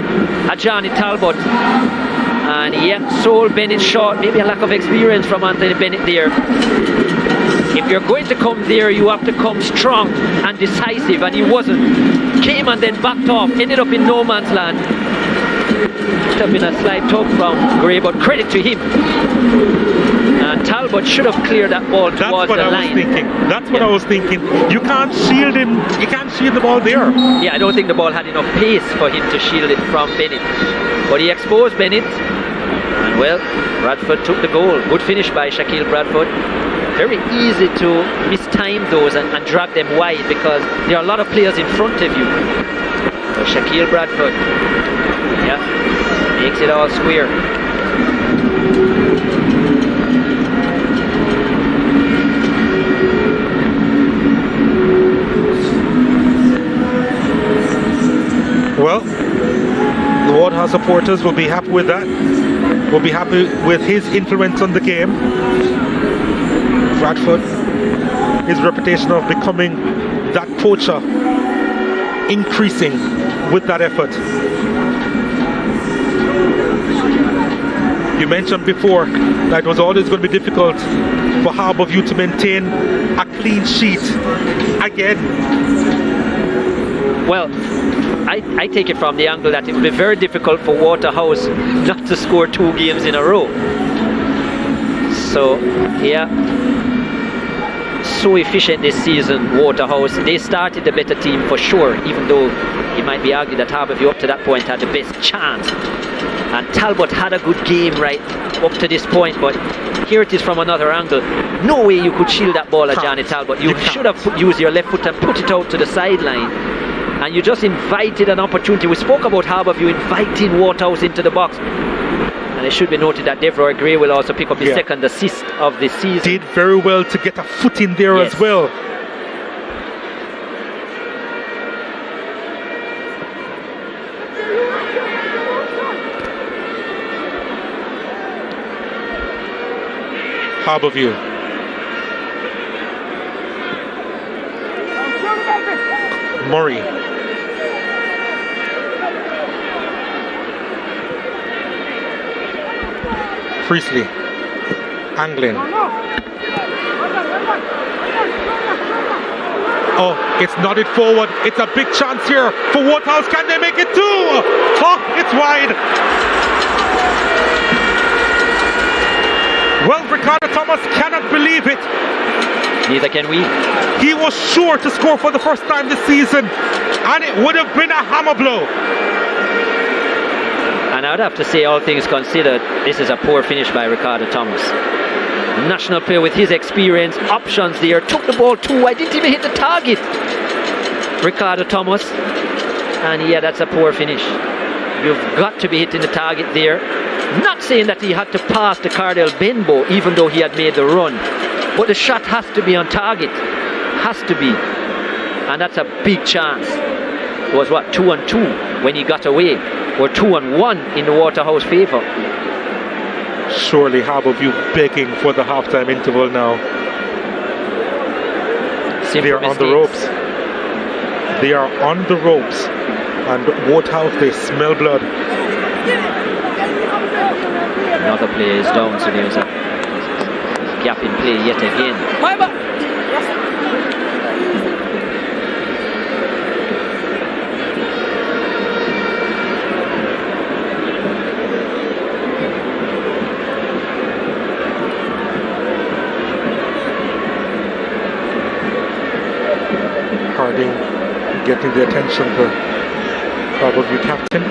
at Johnny Talbot, and he sold Bennett short. Maybe a lack of experience from Anthony Bennett there. If you're going to come there, you have to come strong and decisive, and he wasn't. Came and then backed off, ended up in no man's land. Should have been a slight tug from Gray, but credit to him. And Talbot should have cleared that ball towards the line. That's what I was thinking. You can't shield him. You can't shield the ball there. Yeah, I don't think the ball had enough pace for him to shield it from Bennett. But he exposed Bennett. And well, Bradford took the goal. Good finish by Shaquille Bradford. Very easy to mistime those and drag them wide because there are a lot of players in front of you. So Shaquille Bradford, yeah, makes it all square. Well, the Waterhouse supporters will be happy with that. Will be happy with his influence on the game. Bradford, his reputation of becoming that poacher, increasing with that effort. You mentioned before that it was always going to be difficult for Harbour View to maintain a clean sheet again? Well, I take it from the angle that it would be very difficult for Waterhouse not to score 2 games in a row. So, yeah, so efficient this season, Waterhouse. They started the better team for sure, even though it might be argued that Harbour View up to that point had the best chance. And Talbot had a good game right up to this point, but here it is from another angle. No way you could shield that ball at Johnny Talbot. You should have used your left foot and put it out to the sideline. And you just invited an opportunity. We spoke about Harbour View inviting Waterhouse into the box. And it should be noted that Devroy Gray will also pick up his second assist of the season. Did very well to get a foot in there as well. Harbour View. Murray. Priestley. Anglin. Oh, it's nodded forward. It's a big chance here for Waterhouse. Can they make it 2? Oh, it's wide. Well, Ricardo Thomas cannot believe it. Neither can we. He was sure to score for the first time this season, and it would have been a hammer blow. And I would have to say, all things considered, this is a poor finish by Ricardo Thomas. National player with his experience, options there, took the ball too wide, didn't even hit the target. Ricardo Thomas, and yeah, that's a poor finish. You've got to be hitting the target there. Not saying that he had to pass the Cardell Bentnow, even though he had made the run, but the shot has to be on target, has to be, and that's a big chance. It was what, 2-2 when he got away, or 2-1 in the Waterhouse favour. Surely Harbour View begging for the halftime interval now. They are on the ropes. They are on the ropes, and Waterhouse, they smell blood. Another player is down, so there's a gap in play yet again. Harding getting the attention of the Harbour View captain.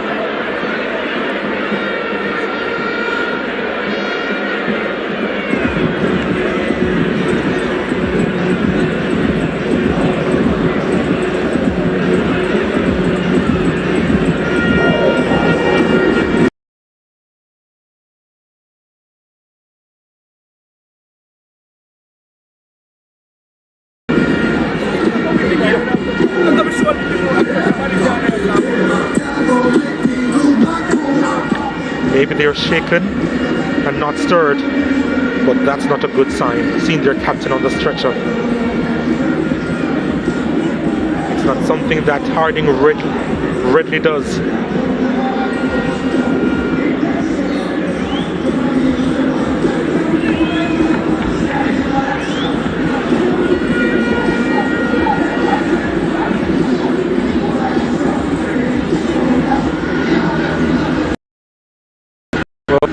Maybe they're shaken and not stirred, but that's not a good sign. Seeing their captain on the stretcher. It's not something that Harding readily does.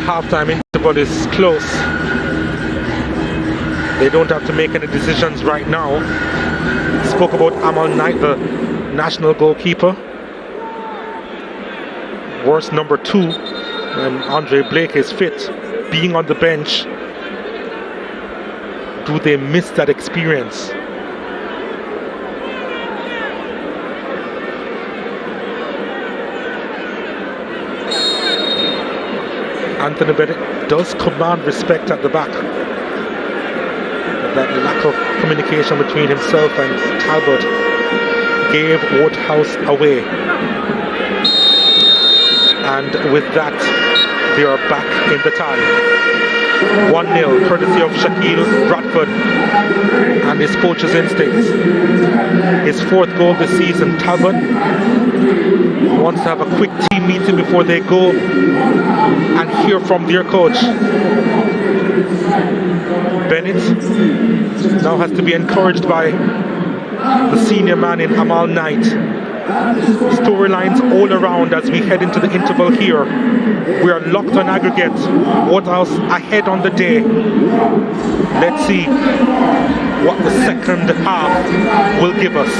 Halftime interval is close. They don't have to make any decisions right now. Spoke about Amal Knight, the national goalkeeper. Worst number 2 when Andre Blake is fit, being on the bench. Do they miss that experience? Anthony Bennett does command respect at the back. That lack of communication between himself and Talbot gave Waterhouse away. And with that, they are back in the tie. 1-0, courtesy of Shaquille Bradford and his poacher's instincts. His 4th goal this season. Talbot wants to have a quick team meeting before they go and hear from their coach. Bennett now has to be encouraged by the senior man in Amal Knight. Storylines all around as we head into the interval here. We are locked on aggregate. Waterhouse ahead on the day. Let's see what the second half will give us.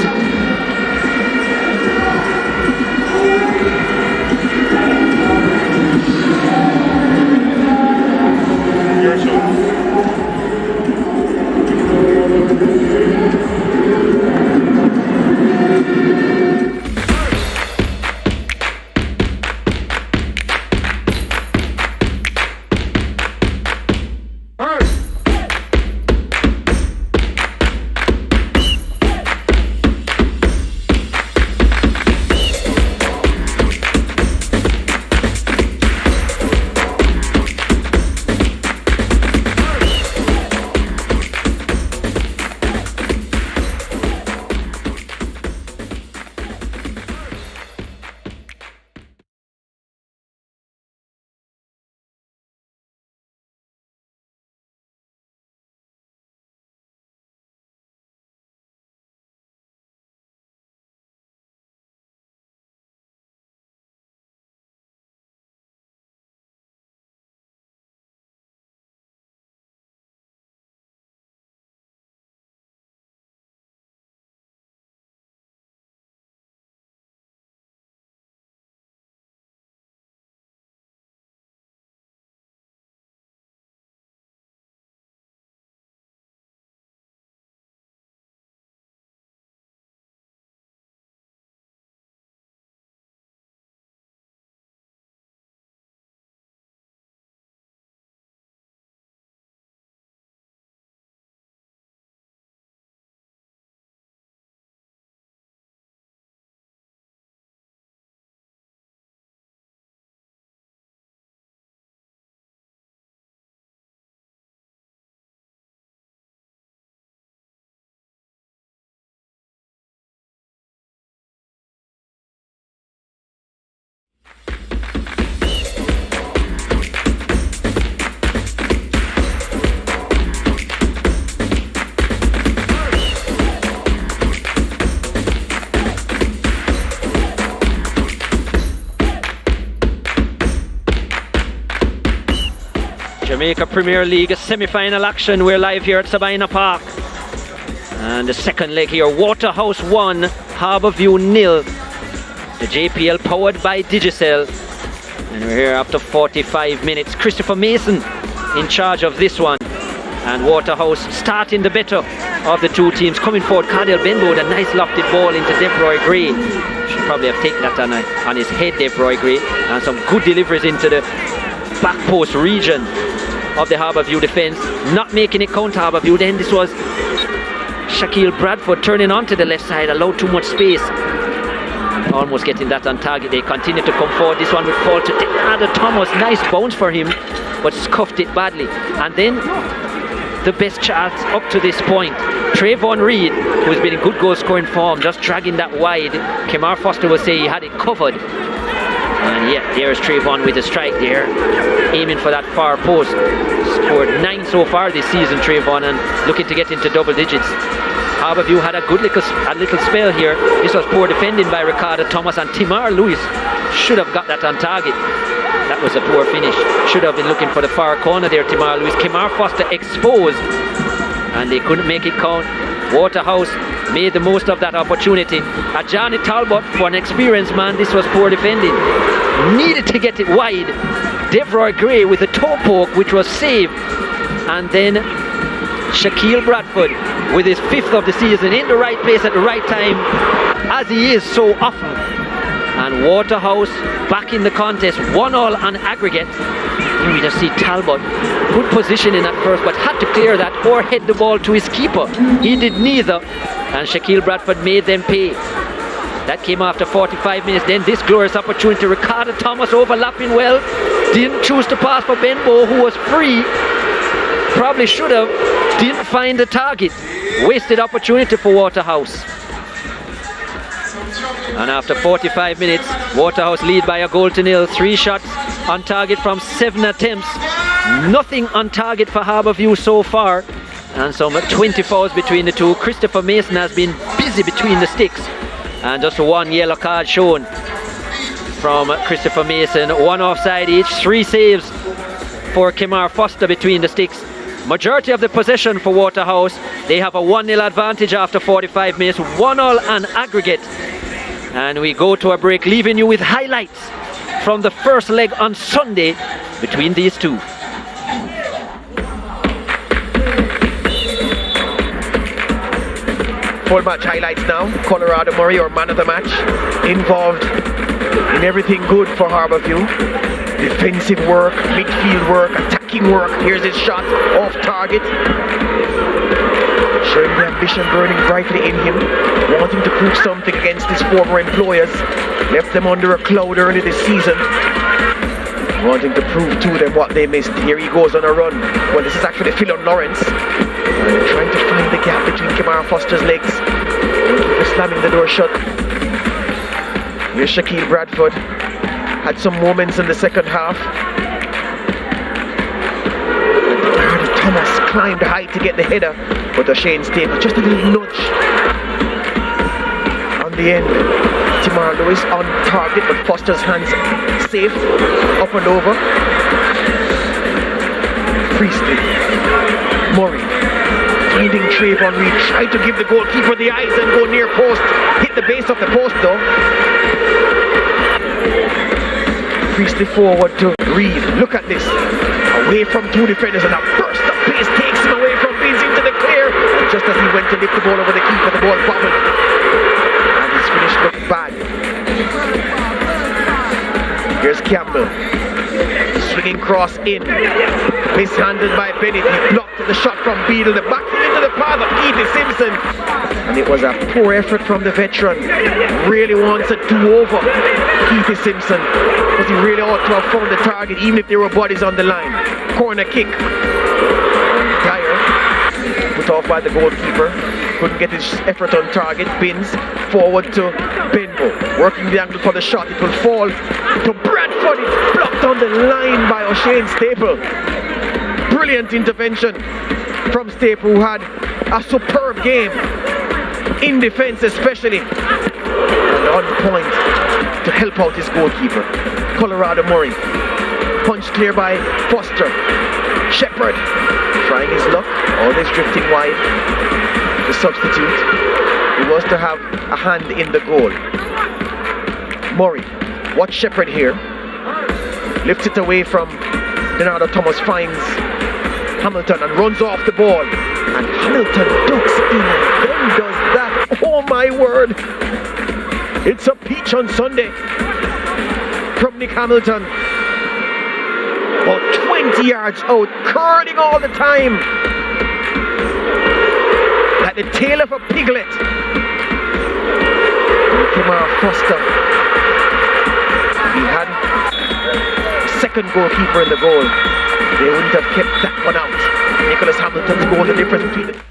Jamaica Premier League semi-final action. We're live here at Sabina Park. And the second leg here, Waterhouse 1, Harbour 0. The JPL powered by Digicel. And we're here after 45 minutes. Christopher Mason in charge of this one. And Waterhouse starting the better of the two teams. Coming forward, Cardell Bentnow, a nice lofted ball into Devroy Gray. Should probably have taken that on his head, Devroy Gray. And some good deliveries into the back post region of the Harbour View defence, not making it count Harbour View. Then this was Shaquille Bradford turning onto the left side, allowed too much space, almost getting that on target. They continue to come forward. This one would fall to Denada Thomas. Nice bounce for him, but scuffed it badly. And then the best chance up to this point, Trayvon Reid, who's been in good goal scoring form, just dragging that wide. Kemar Foster will say he had it covered. And yeah, there's Trayvon with a strike there, aiming for that far post. Scored 9 so far this season, Trayvon, and looking to get into double digits. Harbour View had a good little spell here. This was poor defending by Ricardo Thomas, and Timar Lewis should have got that on target. That was a poor finish. Should have been looking for the far corner there, Timar Lewis. Kemar Foster exposed, and they couldn't make it count. Waterhouse made the most of that opportunity. Johnny Talbot, for an experienced man, this was poor defending. Needed to get it wide. Devroy Gray with a toe poke, which was saved. And then Shaquille Bradford with his 5th of the season in the right place at the right time, as he is so often. And Waterhouse back in the contest, 1-1 on aggregate. Here we just see Talbot, good positioning at first, but had to clear that or head the ball to his keeper. He did neither, and Shaquille Bradford made them pay. That came after 45 minutes. Then this glorious opportunity, Ricardo Thomas overlapping well, didn't choose to pass for Bentnow, who was free. Probably should have, didn't find the target. Wasted opportunity for Waterhouse. And after 45 minutes, Waterhouse lead by a 1-0. 3 shots on target from 7 attempts Nothing on target for Harbourview so far, and some 20 fouls between the two. Christopher Mason has been busy between the sticks, and just one yellow card shown from Christopher Mason. One offside each, 3 saves for Kemar Foster between the sticks. Majority of the possession for Waterhouse. They have a 1-0 advantage after 45 minutes, 1-1 on aggregate. And we go to a break, leaving you with highlights from the first leg on Sunday between these two. Full match highlights now. Colorado Murray, our man of the match, involved in everything good for Harbourview. Defensive work, midfield work, attacking work. Here's his shot off target. Showing the ambition burning brightly in him, wanting to prove something against his former employers. Left them under a cloud early this season, wanting to prove to them what they missed. Here he goes on a run. Well, this is actually Philon Lawrence. Trying to find the gap between Kemar Foster's legs. Goalkeeper slamming the door shut. Here's Shaquille Bradford. Had some moments in the second half. Thomas climbed high to get the header, but O'Shane Staple just a little nudge on the end. Timar Lewis on target, but Foster's hands safe, up and over. Priestley, Murray, finding Trayvon Reed, tried to give the goalkeeper the eyes and go near post, hit the base of the post though. Priestley forward to Reed, look at this, away from 2 defenders, and a burst of pace takes him away from Vince into the clear, and just as he went to lift the ball over the keeper, the ball bobbled, and his finish looked bad. Here's Campbell, swinging cross in, mishandled by Bennett. He blocked the shot from Beadle, the back into the path of Keith Simpson, and it was a poor effort from the veteran. Really wants a do-over, Keith Simpson, because he really ought to have found the target even if there were bodies on the line. Corner kick, Dyer put off by the goalkeeper, couldn't get his effort on target. Binns forward to Bentnow, working the angle for the shot. It will fall to Bradford. It's blocked on the line by O'Shane Staple. Brilliant intervention from Staple, who had a superb game in defense especially, and on point to help out his goalkeeper. Colorado Murray, punched clear by Foster. Shepherd trying his luck, always drifting wide. The substitute, he was to have a hand in the goal. Murray, watch Shepherd here, lifts it away from Leonardo Thomas, finds Hamilton and runs off the ball, and Hamilton ducks in and then does that. Oh my word, it's a peach on Sunday from Nick Hamilton. About 20 yards out, curling all the time, like the tail of a piglet. Kemar Foster, he had a second goalkeeper in the goal, they wouldn't have kept that one out. Nicholas Hamilton's goal, the difference between the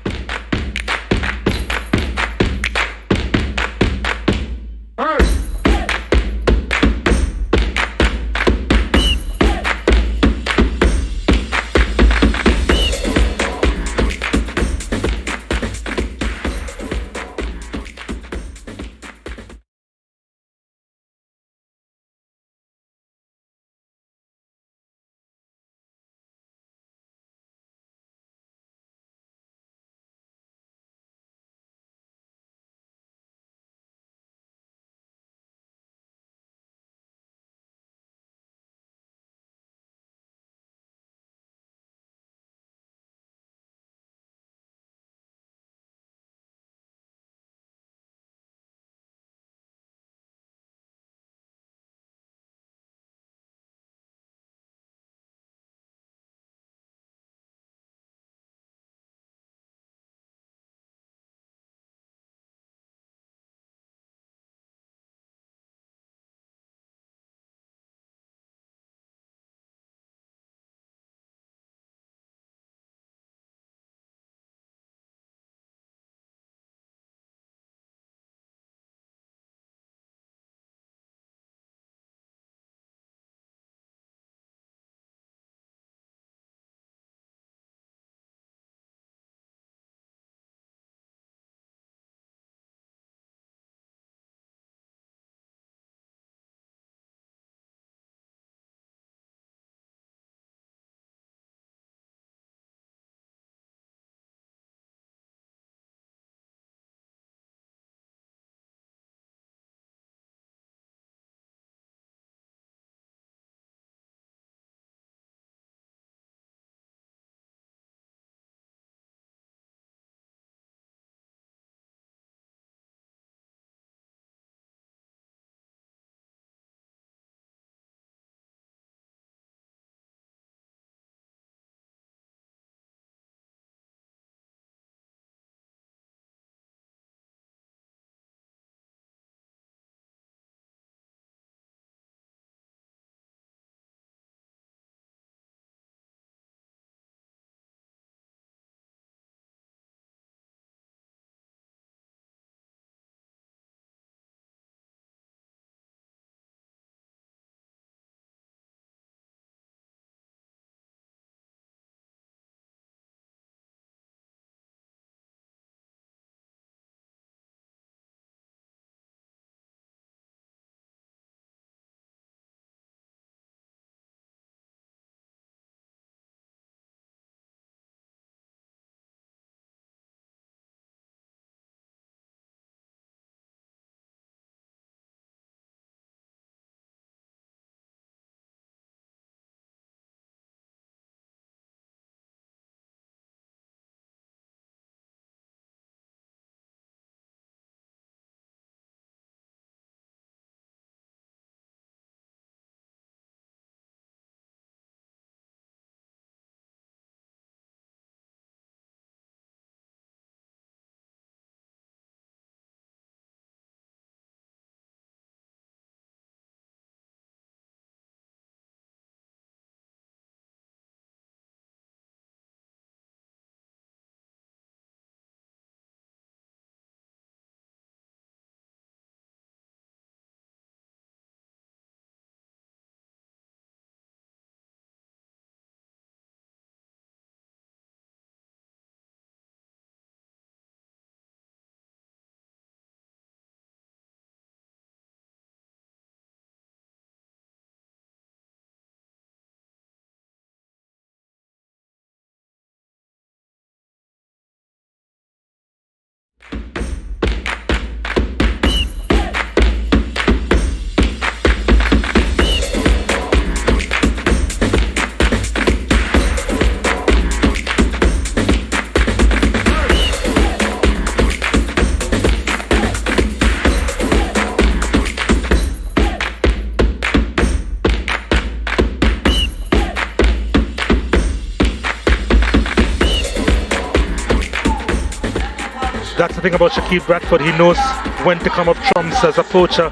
That's the thing about Shaquille Bradford. He knows when to come up trumps as a poacher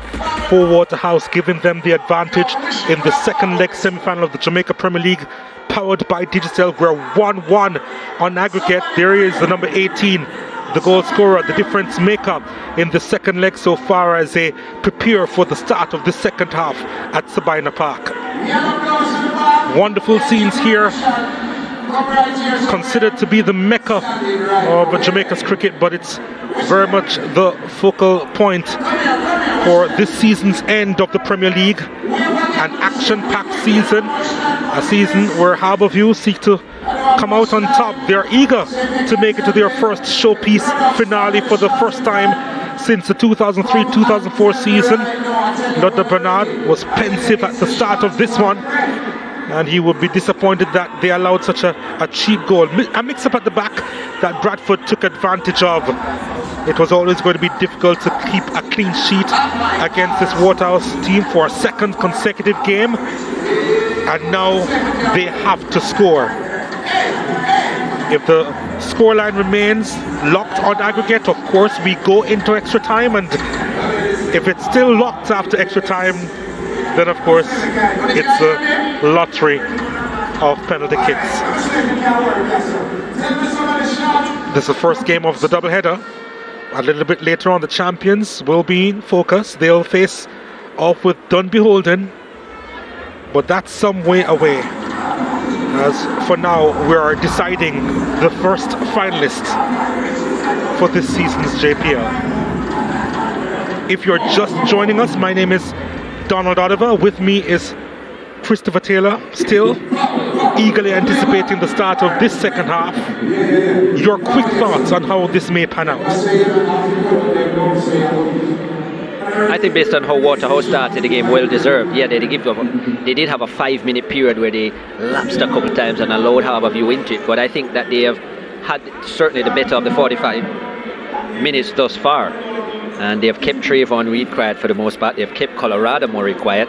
for Waterhouse, giving them the advantage in the second leg semi-final of the Jamaica Premier League, powered by Digicel. We're 1-1 on aggregate. There is the number 18, the goal scorer, the difference maker in the second leg so far as they prepare for the start of the second half at Sabina Park. Wonderful scenes here, considered to be the mecca of Jamaica's cricket, but it's very much the focal point for this season's end of the Premier League. An action-packed season, a season where Harbour seek to come out on top. They're eager to make it to their first showpiece finale for the first time since the 2003-2004 season. Ludlow Bernard was pensive at the start of this one, and he would be disappointed that they allowed such a cheap goal. A mix-up at the back that Bradford took advantage of. It was always going to be difficult to keep a clean sheet against this Waterhouse team for a second consecutive game, and now they have to score. If the scoreline remains locked on aggregate, of course we go into extra time, and if it's still locked after extra time, then of course it's a lottery of penalty kicks. This is the first game of the doubleheader. A little bit later on, the champions will be in focus. They'll face off with Dunbeholden, but that's some way away. As for now, we are deciding the first finalist for this season's JPL. If you're just joining us, my name is Donald Oliver. With me is Christopher Taylor, still eagerly anticipating the start of this second half. Your quick thoughts on how this may pan out? I think based on how Waterhouse started the game, well deserved. Yeah, they did have a 5-minute period where they lapsed a couple of times and allowed Harbour into it, but I think that they have had certainly the better of the 45 minutes thus far, and they have kept Trayvon Reid quiet for the most part. They have kept Colorado Murray quiet,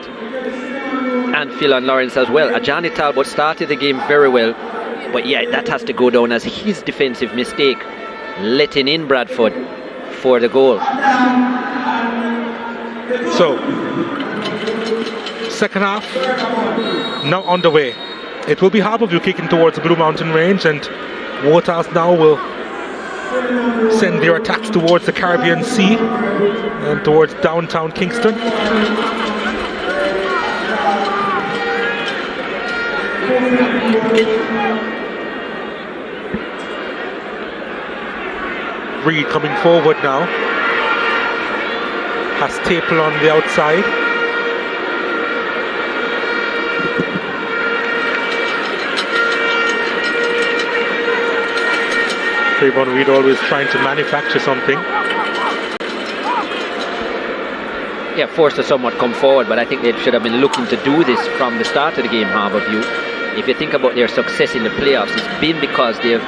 and Phil and Lawrence as well. Ajani Talbot started the game very well, but yeah, that has to go down as his defensive mistake, letting in Bradford for the goal. So, second half now underway. It will be Harbourview kicking towards the Blue Mountain Range, and Waterhouse now will send their attacks towards the Caribbean Sea and towards downtown Kingston. Reid coming forward now. Has Staple on the outside. Trayvon Reid always trying to manufacture something. Yeah, forced to somewhat come forward, but I think they should have been looking to do this from the start of the game, Harbourview. If you think about their success in the playoffs, it's been because they have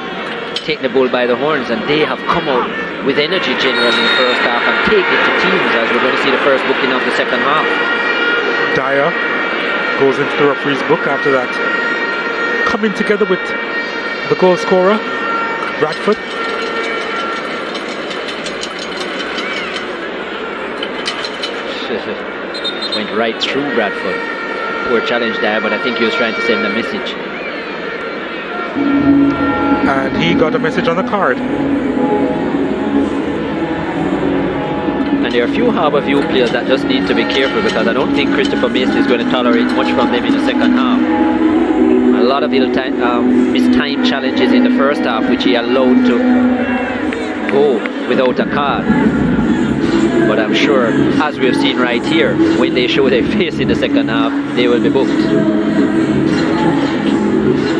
taken the bull by the horns, and they have come out with energy generally in the first half and taken it to teams, as we're going to see the first booking of the second half. Dyer goes into the referee's book after that. Coming together with the goal scorer, Bradford. Went right through Bradford. Poor challenge there, but I think he was trying to send a message. And he got a message on the card. And there are a few Harbourview players that just need to be careful, because I don't think Christopher Mason is going to tolerate much from them in the second half. A lot of mistimed challenges in the first half, which he allowed to go without a card. But I'm sure, as we have seen right here, when they show their face in the second half, they will be booked.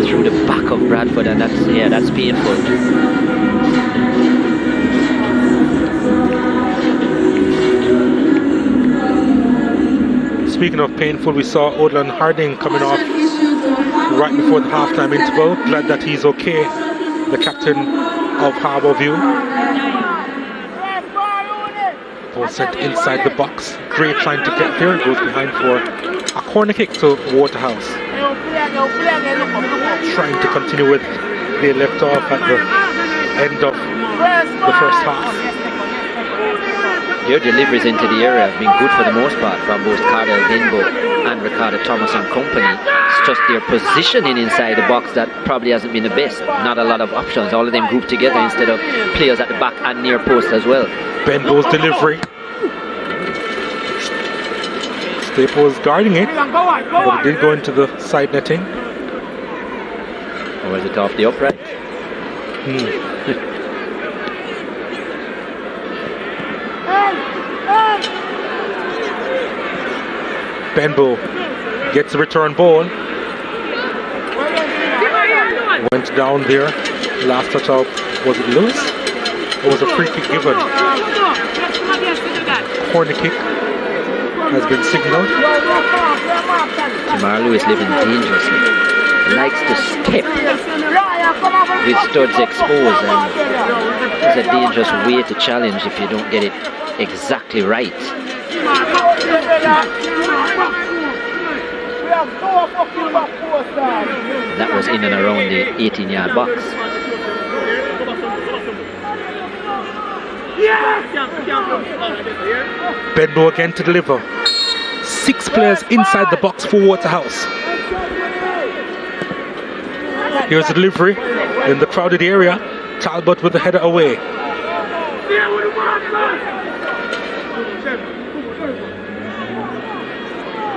Through the back of Bradford, and that's painful. Speaking of painful, we saw Odlan Harding coming off right before the halftime interval. Glad that he's okay, the captain of Harbourview. Ball sent inside the box. Gray trying to get there, goes behind for a corner kick to Waterhouse. Trying to continue with they left off at the end of the first half. Their deliveries into the area have been good for the most part from both Cardell Bimbo and Ricardo Thomas and company. It's just their positioning inside the box that probably hasn't been the best. Not a lot of options. All of them grouped together instead of players at the back and near post as well. Bimbo's delivery. Staple was guarding it, but it did go into the side netting. Or was it off the upright? Benbow gets a return ball. Went down there. Last touch out, was it Lewis? Or was a free kick given? Corner kick has been signaled. Jamar Lewis living dangerously. Likes to step with studs exposed, and it's a dangerous way to challenge if you don't get it exactly right. That was in and around the 18-yard box. Bentnow again to deliver. 6 players inside the box for Waterhouse. Here's the delivery in the crowded area. Talbot with the header away.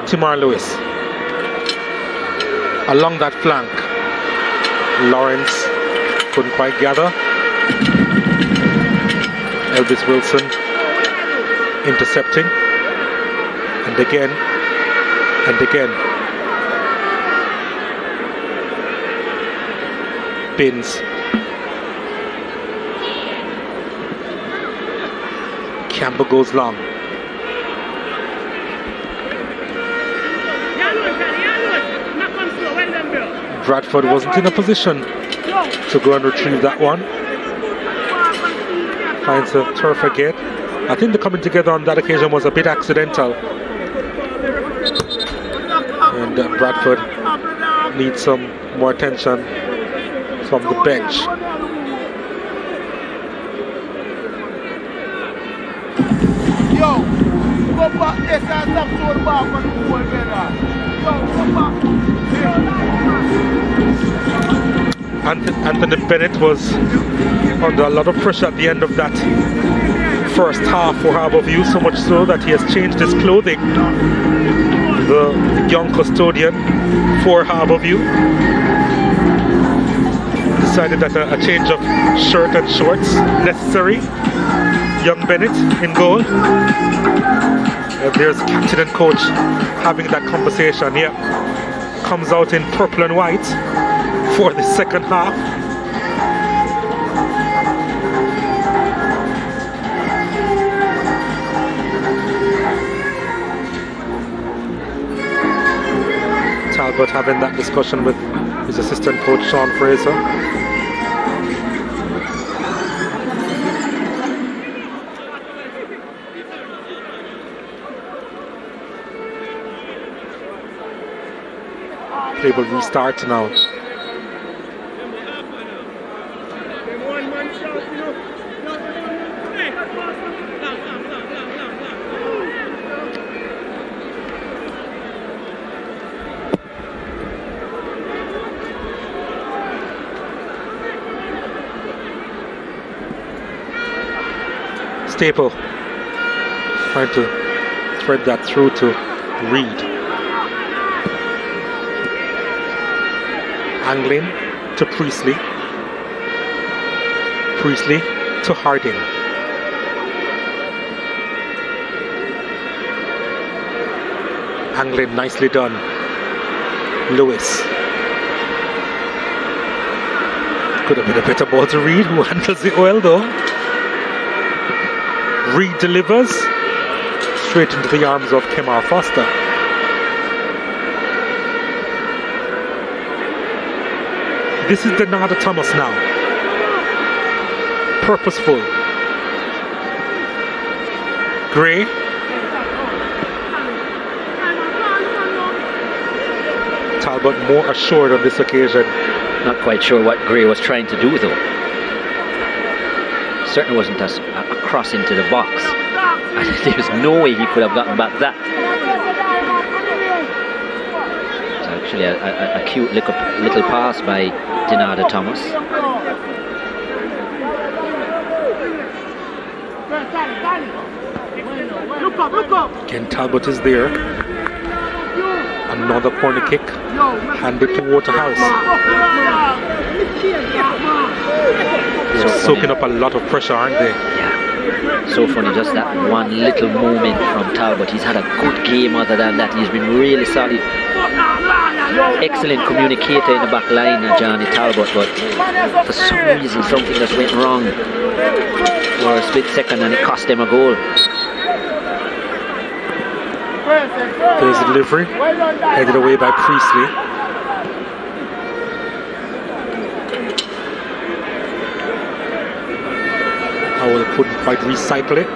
Timar Lewis along that flank. Lawrence couldn't quite gather. Elvis Wilson intercepting, and again and again. Bins. Campbell goes long. Bradford wasn't in a position to go and retrieve that one. Finds the turf again. I think the coming together on that occasion was a bit accidental. And Bradford needs some more attention from the bench. Yo, go back this and stop to the back on the wall together. Yo, go back. Anthony Bennett was under a lot of pressure at the end of that first half for Harbour, so much so that he has changed his clothing. The young custodian for Harbour, decided that a change of shirt and shorts necessary. Young Bennett in goal. And there's captain and coach having that conversation. Yeah, comes out in purple and white for the second half. Talbot having that discussion with his assistant coach Sean Fraser. Play will restart now. Staple trying to thread that through to Reed. Angling to Priestley. Priestley to Harding. Angling nicely done. Lewis. Could have been a better ball to Reed, who handles it well though. Reed delivers straight into the arms of Kemar Foster. This is Denada Thomas now. Purposeful. Gray. Talbot more assured on this occasion. Not quite sure what Gray was trying to do though. certainly wasn't a cross into the box. There's no way he could have gotten back that. It's actually a cute little pass by Denardo Thomas. Ken Talbot is there. Another corner kick handed to Waterhouse. They're soaking up a lot of pressure, aren't they? Yeah. So funny, just that one little moment from Talbot. He's had a good game other than that. He's been really solid. Excellent communicator in the back line, Johnny Talbot, but for some reason something just went wrong for a split second and it cost them a goal. There's a delivery, headed away by Priestley. Howell couldn't quite recycle it.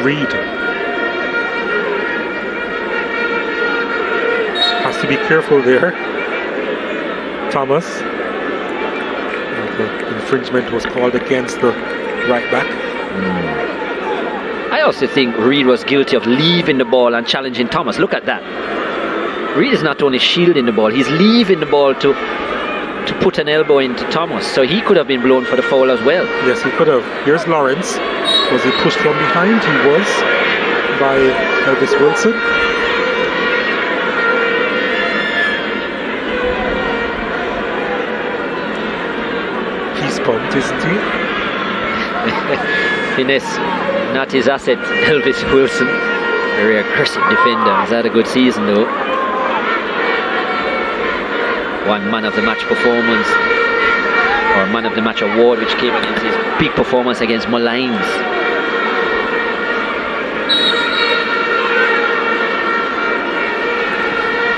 Reed has to be careful there. Thomas. The infringement was called against the right back. I also think Reed was guilty of leaving the ball and challenging Thomas. Look at that. Reed is not only shielding the ball, he's leaving the ball to put an elbow into Thomas. So he could have been blown for the foul as well. Yes, he could have. Here's Lawrence. Was he pushed from behind? He was by Elvis Wilson. He's pumped, isn't he? Finesse, not his asset, Elvis Wilson. Very aggressive defender. He's had a good season though. One man of the match performance, or man of the match award, which came against his big performance against Molynes.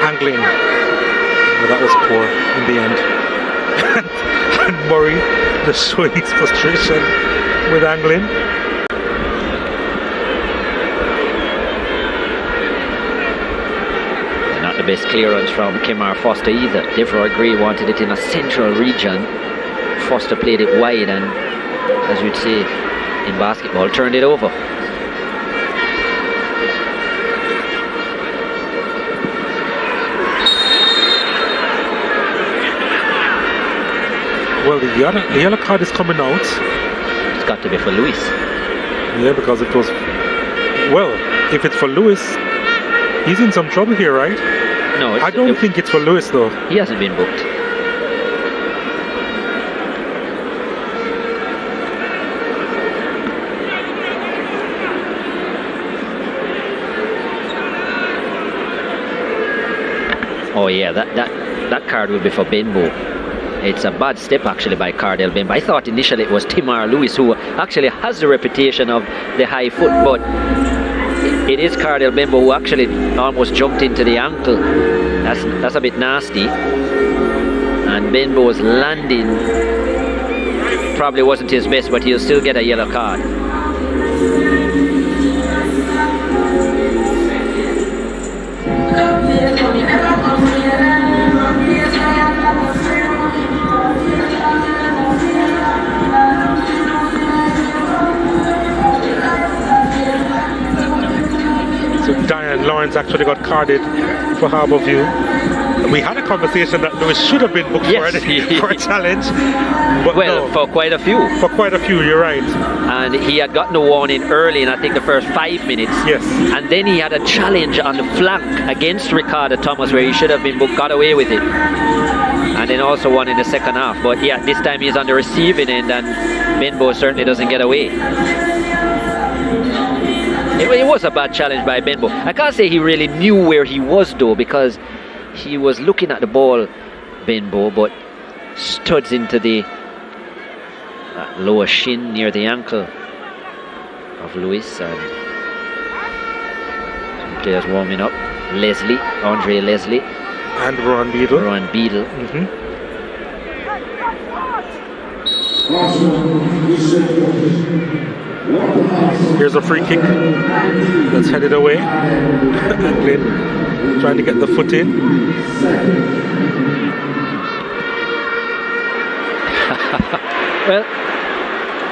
Angling. Well, that was poor in the end. And Murray just showing his frustration with angling. Not the best clearance from Kemar Foster either. Devereux Gray wanted it in a central region. Foster played it wide and, as you'd say in basketball, turned it over. Well, the yellow card is coming out. It's got to be for Lewis. Yeah, because it was... Well, if it's for Lewis, he's in some trouble here, right? No, I don't think it's for Lewis, though. He hasn't been booked. Oh yeah, that card will be for Bentnow. It's a bad step actually by Cardell Bentnow. I thought initially it was Timar Lewis, who actually has the reputation of the high foot, but it is Cardell Bentnow who actually almost jumped into the ankle. That's a bit nasty. And Bentnow's landing probably wasn't his best, but he'll still get a yellow card. Diane Lawrence actually got carded for Harbour View. We had a conversation that Lewis should have been booked for a challenge. But well, no, for quite a few. For quite a few, you're right. And he had gotten a warning early in, I think, the first 5 minutes. Yes. And then he had a challenge on the flank against Ricardo Thomas where he should have been booked, got away with it. And then also one in the second half. But yeah, this time he's on the receiving end and Bentnow certainly doesn't get away. It was a bad challenge by Bentnow. I can't say he really knew where he was though, because he was looking at the ball, Bentnow, but studs into the lower shin near the ankle of Lewis. And some players warming up. Leslie, Andre Leslie. And Ron Beadle. Ron Beadle. Here's a free kick. That's headed away. Anglin trying to get the foot in. Well,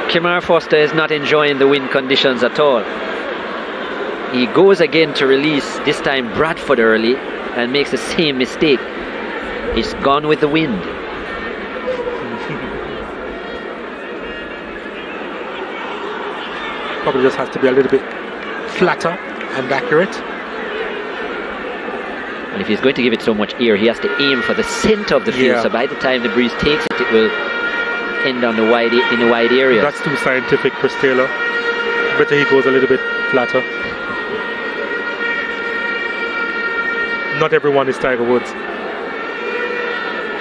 Kimar Foster is not enjoying the wind conditions at all. He goes again to release, this time Bradford early, and makes the same mistake. He's gone with the wind. Probably just has to be a little bit flatter and accurate. And if he's going to give it so much air, he has to aim for the center of the field. So by the time the breeze takes it, it will end on the wide in the wide area. That's too scientific, Chris Taylor. Better he goes a little bit flatter. Not everyone is Tiger Woods,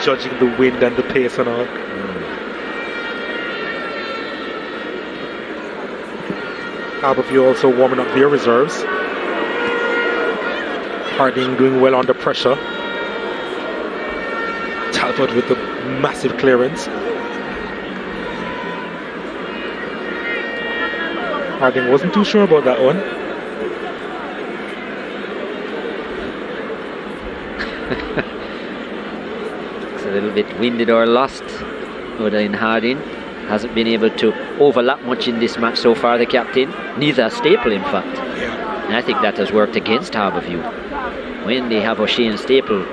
judging the wind and the pace and all. Harbour also warming up their reserves. Harding doing well under pressure. Talbot with the massive clearance. Harding wasn't too sure about that one. It's a little bit winded or lost. Odin Harding hasn't been able to overlap much in this match so far, the captain. Neither Staple, in fact. And I think that has worked against Harbourview. When they have O'Shane Staple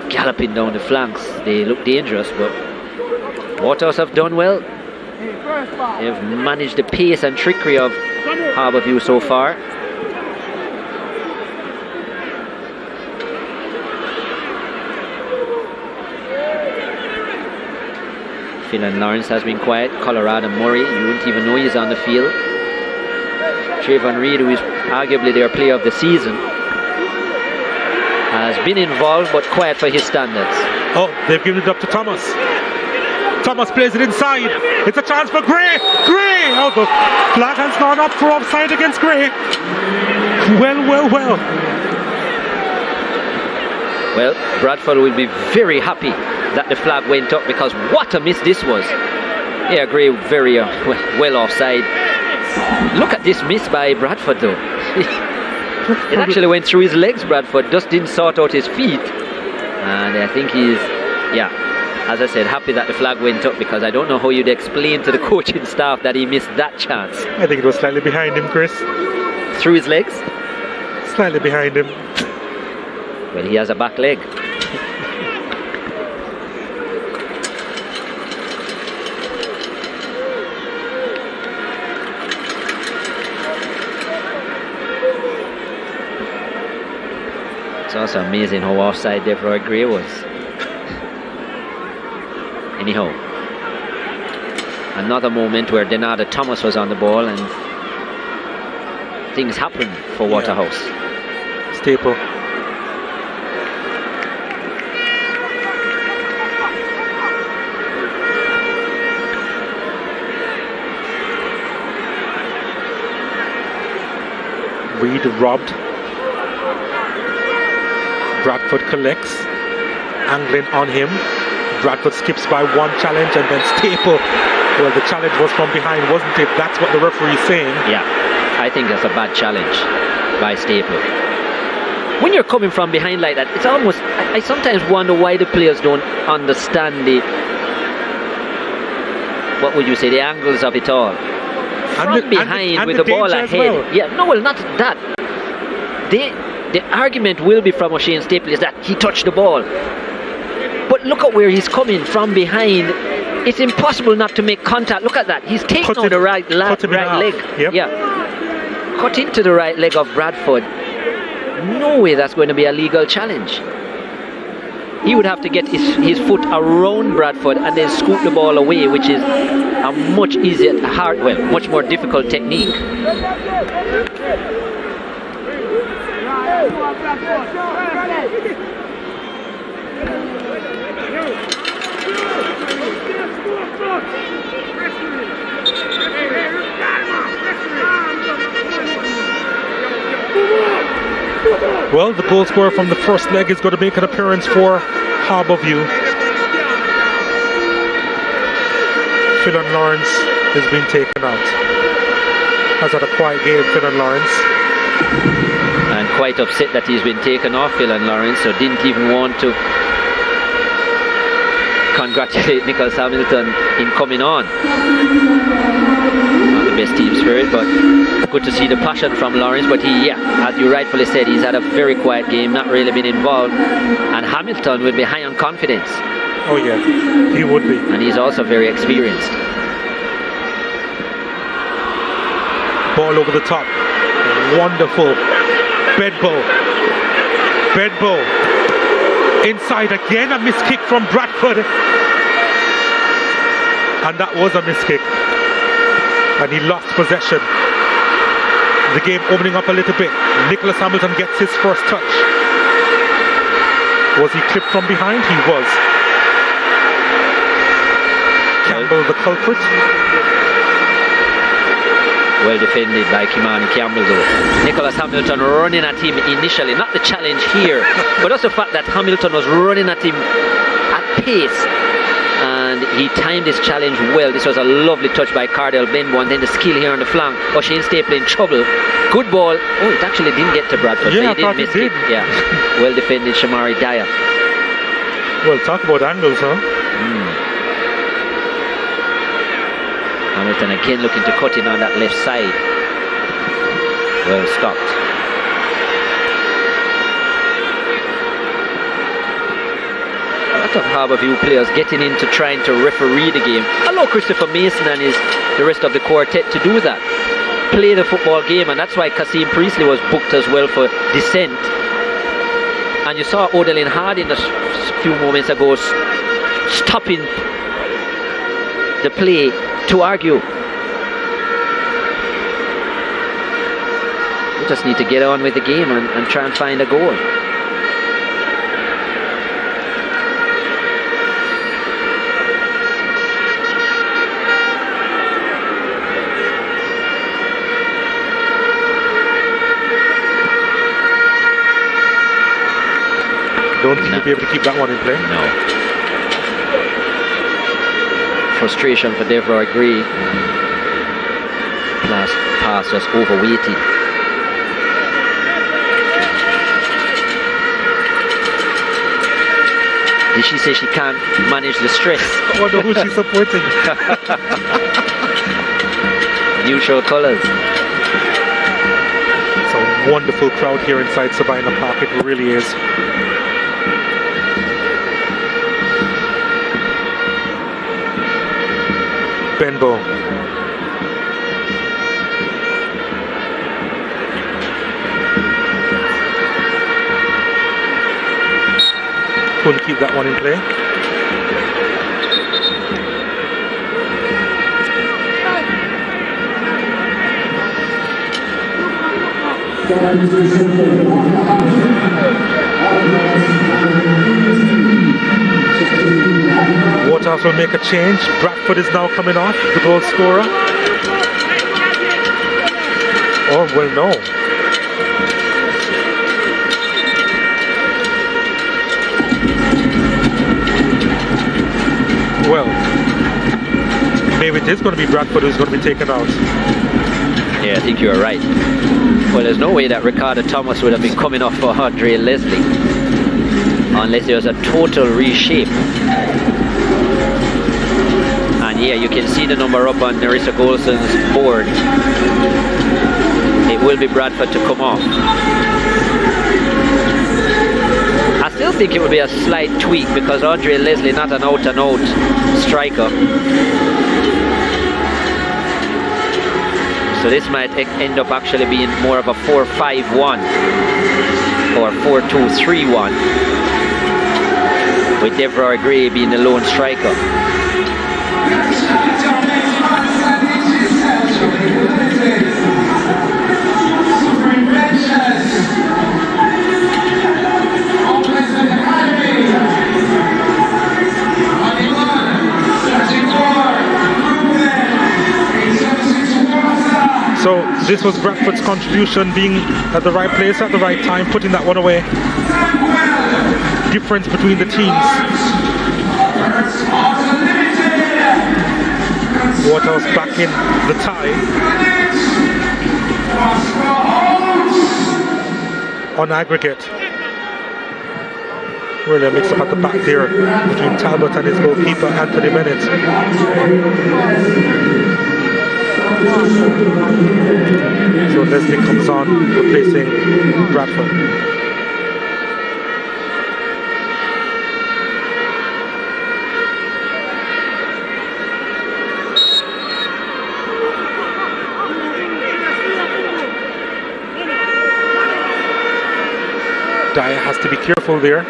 galloping down the flanks, they look dangerous, but Waterhouse have done well. They've managed the pace and trickery of Harbourview so far. Phelan Lawrence has been quiet. Colorado Murray, you wouldn't even know he's on the field. Trayvon Reid, who is arguably their player of the season, has been involved but quiet for his standards. Oh, they've given it up to Thomas. Thomas plays it inside. It's a chance for Gray. Gray! Oh, the flag has gone up for offside against Gray. Well. Well, Bradford will be very happy that the flag went up, because what a miss this was. Yeah, Gray very well offside. Look at this miss by Bradford though. It actually went through his legs. Bradford just didn't sort out his feet. And I think he's, as I said, happy that the flag went up, because I don't know how you'd explain to the coaching staff that he missed that chance. I think it was slightly behind him, Chris. Through his legs? Slightly behind him. Well, he has a back leg. It's also amazing how offside Deborah Gray was. Anyhow, another moment where Denardo Thomas was on the ball and things happened for Waterhouse. Staple. Reid robbed. Bradford collects. Angling on him. Bradford skips by one challenge, and then Staple. Well, the challenge was from behind, wasn't it? That's what the referee is saying. Yeah, I think that's a bad challenge by Staple. When you're coming from behind like that, it's almost, I sometimes wonder why the players don't understand the, what would you say, the angles of it all. From behind with the ball ahead. Well. Yeah, no, well, not that. The argument will be from O'Shane Staple is that he touched the ball. But look at where he's coming from behind. It's impossible not to make contact. Look at that. He's taken out the right leg. Yep. Yeah. Cut into the right leg of Bradford. No way that's going to be a legal challenge. He would have to get his foot around Bradford and then scoop the ball away, which is a much easier, much more difficult technique. Well, the goal scorer from the first leg is going to make an appearance for Harbourview. Phelan Lawrence has been taken out. has had a quiet game, Phil Lawrence. And quite upset that he's been taken off, Phil Lawrence, so didn't even want to congratulate Nicholas Hamilton in coming on. Not the best team spirit, but good to see the passion from Lawrence. But he, as you rightfully said, he's had a very quiet game, not really been involved. And Hamilton will be high on confidence. Oh yeah, he would be. And he's also very experienced. Ball over the top. Wonderful. Bentnow. Inside again, a miss kick from Bradford. And that was a miss kick. And he lost possession. The game opening up a little bit. Nicholas Hamilton gets his first touch. Was he clipped from behind? He was. Campbell the culprit. Well defended by Kimani Campbell though. Nicholas Hamilton running at him initially, not the challenge here, but also the fact that Hamilton was running at him at pace. And he timed his challenge well. This was a lovely touch by Cardell Bentnow, and then the skill here on the flank. O'Shane Staple in trouble. Good ball. Oh, it actually didn't get to Bradford. Yeah, so he did miss it. Yeah. Well defended, Shamari Dyer. Well, talk about angles, huh? Hamilton again looking to cut in on that left side. Well stopped. A lot of Harbourview players getting into trying to referee the game. Allow Christopher Mason and the rest of the quartet to do that. Play the football game, and that's why Kasim Priestley was booked as well for dissent. And you saw Odelin Harding a few moments ago stopping the play to argue. We just need to get on with the game and try and find a goal. Don't think you'll be able to keep that one in play? No. Frustration for Devereux Gray. Last pass just overweighted. Did she say she can't manage the stress? I wonder who she's supporting. Neutral colours. It's a wonderful crowd here inside Sabina Park. It really is. Bentnow. Couldn't keep that one in play. Waterhouse will make a change. Bradford is now coming off, the goal scorer. Or, well, no. Well, maybe it is going to be Bradford who's going to be taken out. Yeah, I think you are right. Well, there's no way that Ricardo Thomas would have been coming off for Andre Leslie unless there was a total reshape. And yeah, you can see the number up on Nerissa Golson's board. It will be Bradford to come off. I still think it would be a slight tweak because Andre Leslie not an out-and-out striker. So this might end up actually being more of a 4-5-1 or 4-2-3-1 with Devereux Gray being the lone striker. So this was Bradford's contribution, being at the right place at the right time, putting that one away. Difference between the teams. Waterhouse back in the tie. on aggregate. Really a mix-up at the back there between Talbot and his goalkeeper, Anthony Bennett. So Leslie comes on, replacing Bradford. Dyer has to be careful there.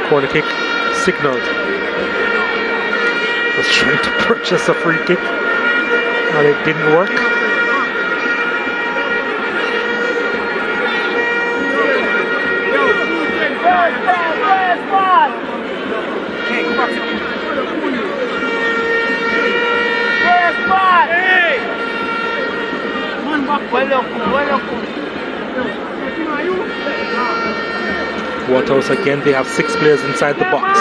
Corner kick signaled. Was trying to purchase a free kick and it didn't work. Waterhouse again, they have 6 players inside the box.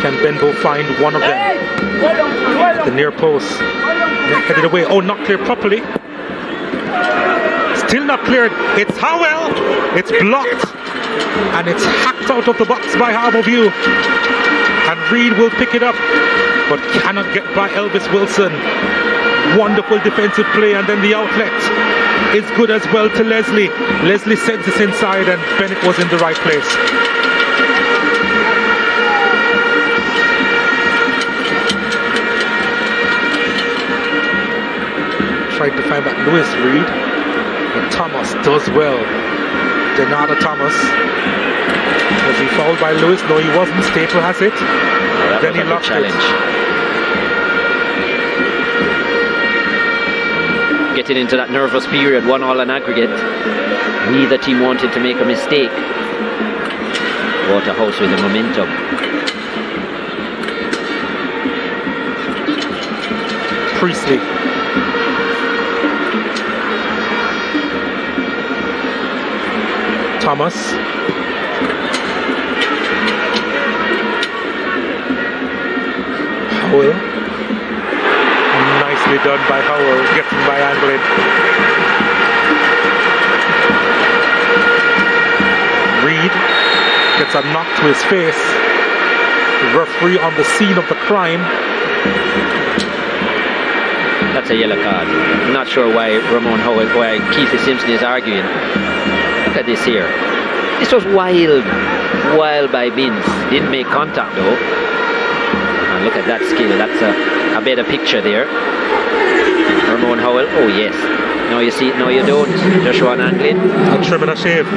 Can Bentnow find one of them? The near post. Headed away. Oh, not cleared properly. Still not cleared. It's Howell. It's blocked. And it's hacked out of the box by Harbour View. And Reed will pick it up, but cannot get by Elvis Wilson. Wonderful defensive play, and then the outlet is good as well to Leslie. Leslie sends this inside, and Bennett was in the right place. Tried to find that Lewis Reed, but Thomas does well. Denada Thomas. Was he fouled by Lewis? No, he wasn't. Staple has it. Oh, then he lost challenge. Getting into that nervous period, 1-1 on aggregate. Neither team wanted to make a mistake. Waterhouse with the momentum. Priestley. Thomas. Howell. Nicely done by Howell, getting by Anglin. Reed gets a knock to his face. The referee on the scene of the crime. That's a yellow card. I'm not sure why why Keithy Simpson is arguing. Look at this here. This was wild by Binns. Didn't make contact though. And look at that skill. That's a better picture there. Ramon Howell. Oh yes. No, you see it. No, you don't. Joshua and Anglin. A trim and a shave.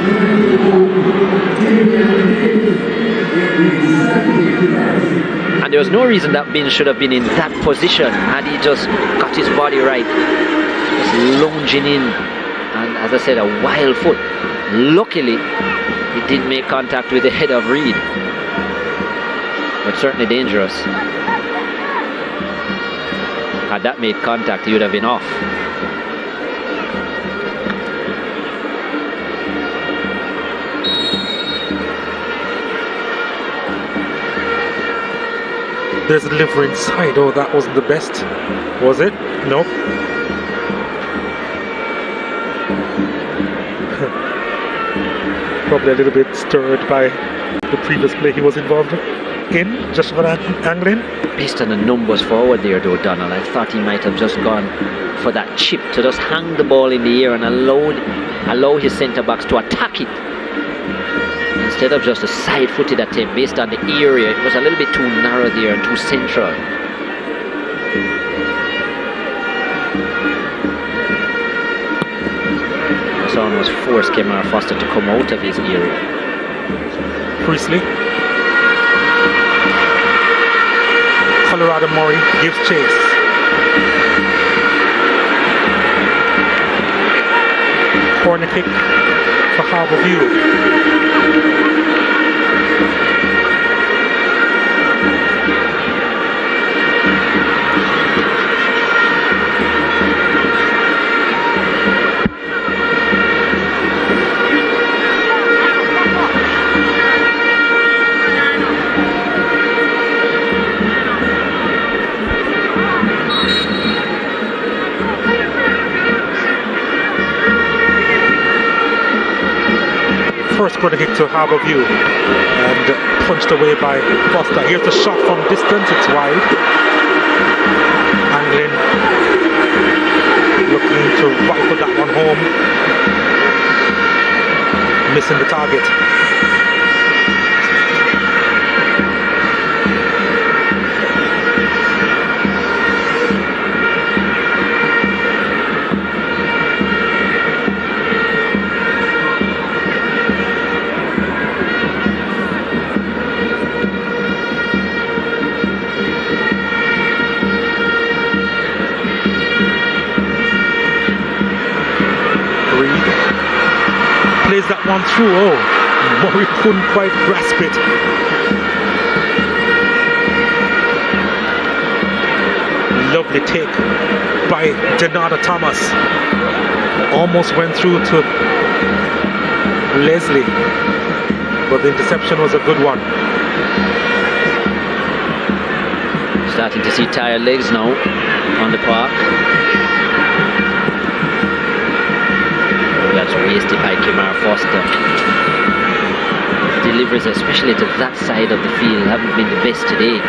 And there was no reason that Binns should have been in that position had he just got his body right. Just lunging in. And as I said, a wild foot. Luckily, he didn't make contact with the head of Reed. But certainly dangerous. Had that made contact, he would have been off. There's a delivery inside. Oh, that wasn't the best. Was it? Nope. Probably a little bit stirred by the previous play he was involved in, just for Anglin. Based on the numbers forward there though, Donald, I thought he might have just gone for that chip to just hang the ball in the air and allow his centre-backs to attack it. Instead of just a side-footed attempt based on the area. It was a little bit too narrow there and too central. Son was forced Kemar Foster to come out of his area. Priestley. Colorado Murray gives chase. Corner kick for Harbour View. corner kick to Harbour View and punched away by Foster. Here's the shot from distance, it's wide. Angling, looking to rifle that one home. Missing the target. Plays that one through. Oh, Murray couldn't quite grasp it. Lovely take by Denada Thomas. Almost went through to Leslie, but the interception was a good one. Starting to see tired legs now on the park. That's wasted by Kimar Foster. Deliveries, especially to that side of the field, haven't been the best today.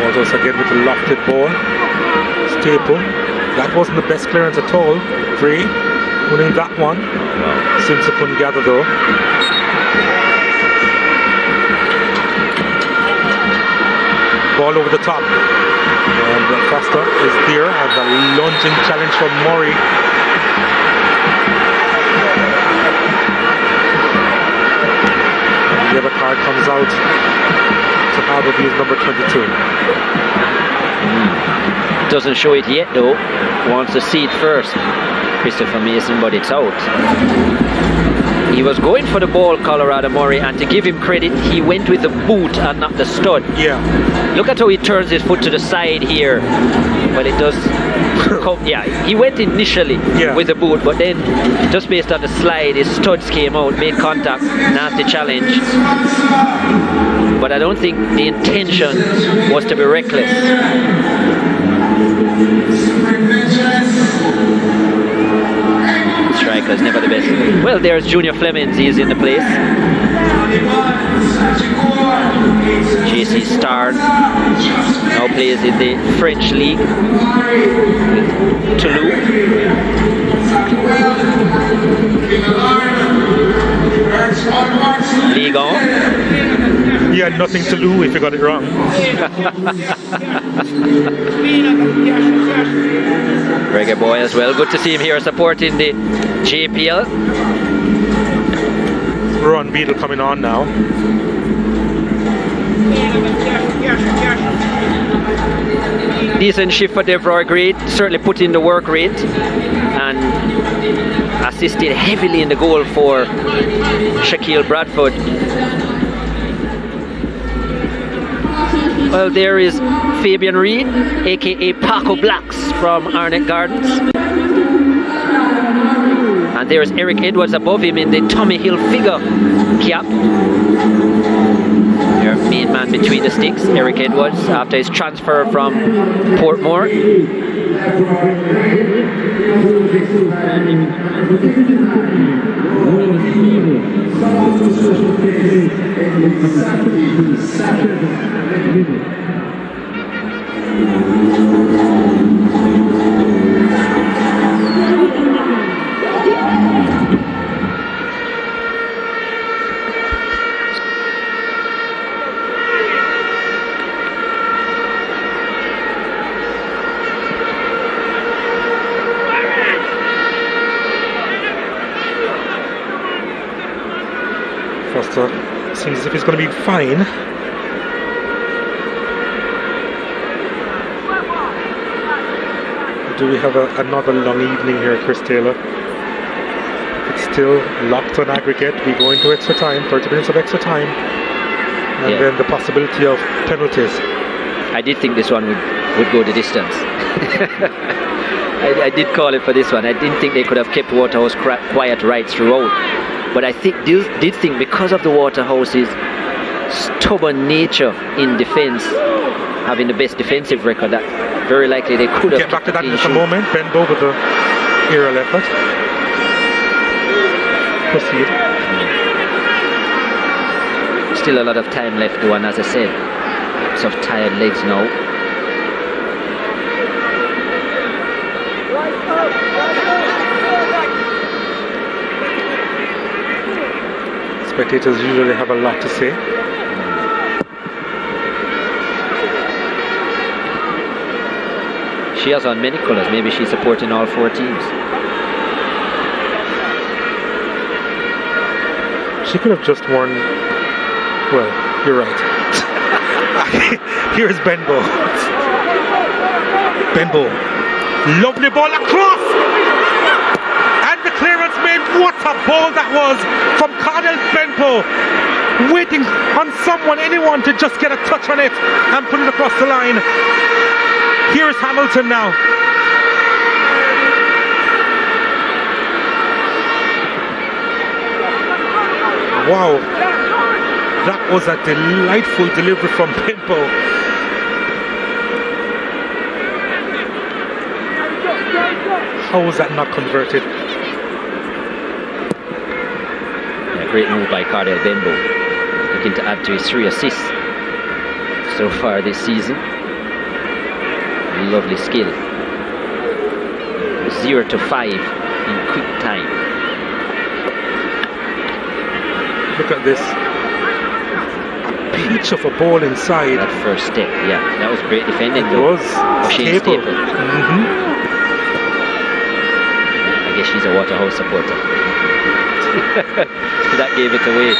Walters again with the lofted ball. Staple. That wasn't the best clearance at all. Free. Winning that one. Simpson couldn't gather though. Ball over the top. And Foster is there. And the lunging challenge from Murray. And the other card comes out to Harbour View's number 22. Doesn't show it yet though. Wants to see it first, Christopher Mason, but it's out. He was going for the ball, Colorado Murray, and to give him credit, he went with the boot and not the stud. Yeah. Look at how he turns his foot to the side here. Well, it does come, yeah, he went initially with the boot, but then just based on the slide, his studs came out, made contact, nasty challenge. But I don't think the intention was to be reckless. Striker's never the best. Well, there's Junior Flemings, he's in the place. JC Starr now plays in the French league with Toulouse. League on. He had nothing to lose if you got it wrong. Reggae boy as well. Good to see him here supporting the JPL. Ron Beadle coming on now. Decent shift for Devroy Great. Certainly put in the work rate and assisted heavily in the goal for Shaquille Bradford. Well, there is Fabian Reed, aka Paco Blacks from Arnett Gardens. And there's Eric Edwards above him in the Tommy Hill figure cap. Their main man between the sticks, Eric Edwards, after his transfer from Portmore. Foster seems as if he's going to be fine. Do we have another long evening here, Chris Taylor? If it's still locked on aggregate, we go into extra time, 30 minutes of extra time, and then the possibility of penalties. I did think this one would go the distance. I did call it for this one. I didn't think they could have kept Waterhouse quiet right throughout. But I did think because of the Waterhouse's stubborn nature in defence, having the best defensive record, that very likely they could have get back to that in just a moment. Bentnow with the aerial effort. Proceed. Still a lot of time left though, and as I said, lots of tired legs now. Spectators usually have a lot to say. She has on many colours. Maybe she's supporting all 4 teams. She could have just worn. Well, you're right. Here's Bentnow. Bentnow. Lovely ball across! And the clearance made. What a ball that was from Bentnow. Waiting on someone, anyone to just get a touch on it and put it across the line. Here's Hamilton now. Wow. That was a delightful delivery from Bentnow. How was that not converted? Yeah, great move by Bentnow. Looking to add to his 3 assists so far this season. Lovely skill. 0 to 5 in quick time. Look at this. Peach of a ball inside. That first step, yeah. That was great defending It though. was. Staple. I guess she's a Waterhouse supporter. That gave it away.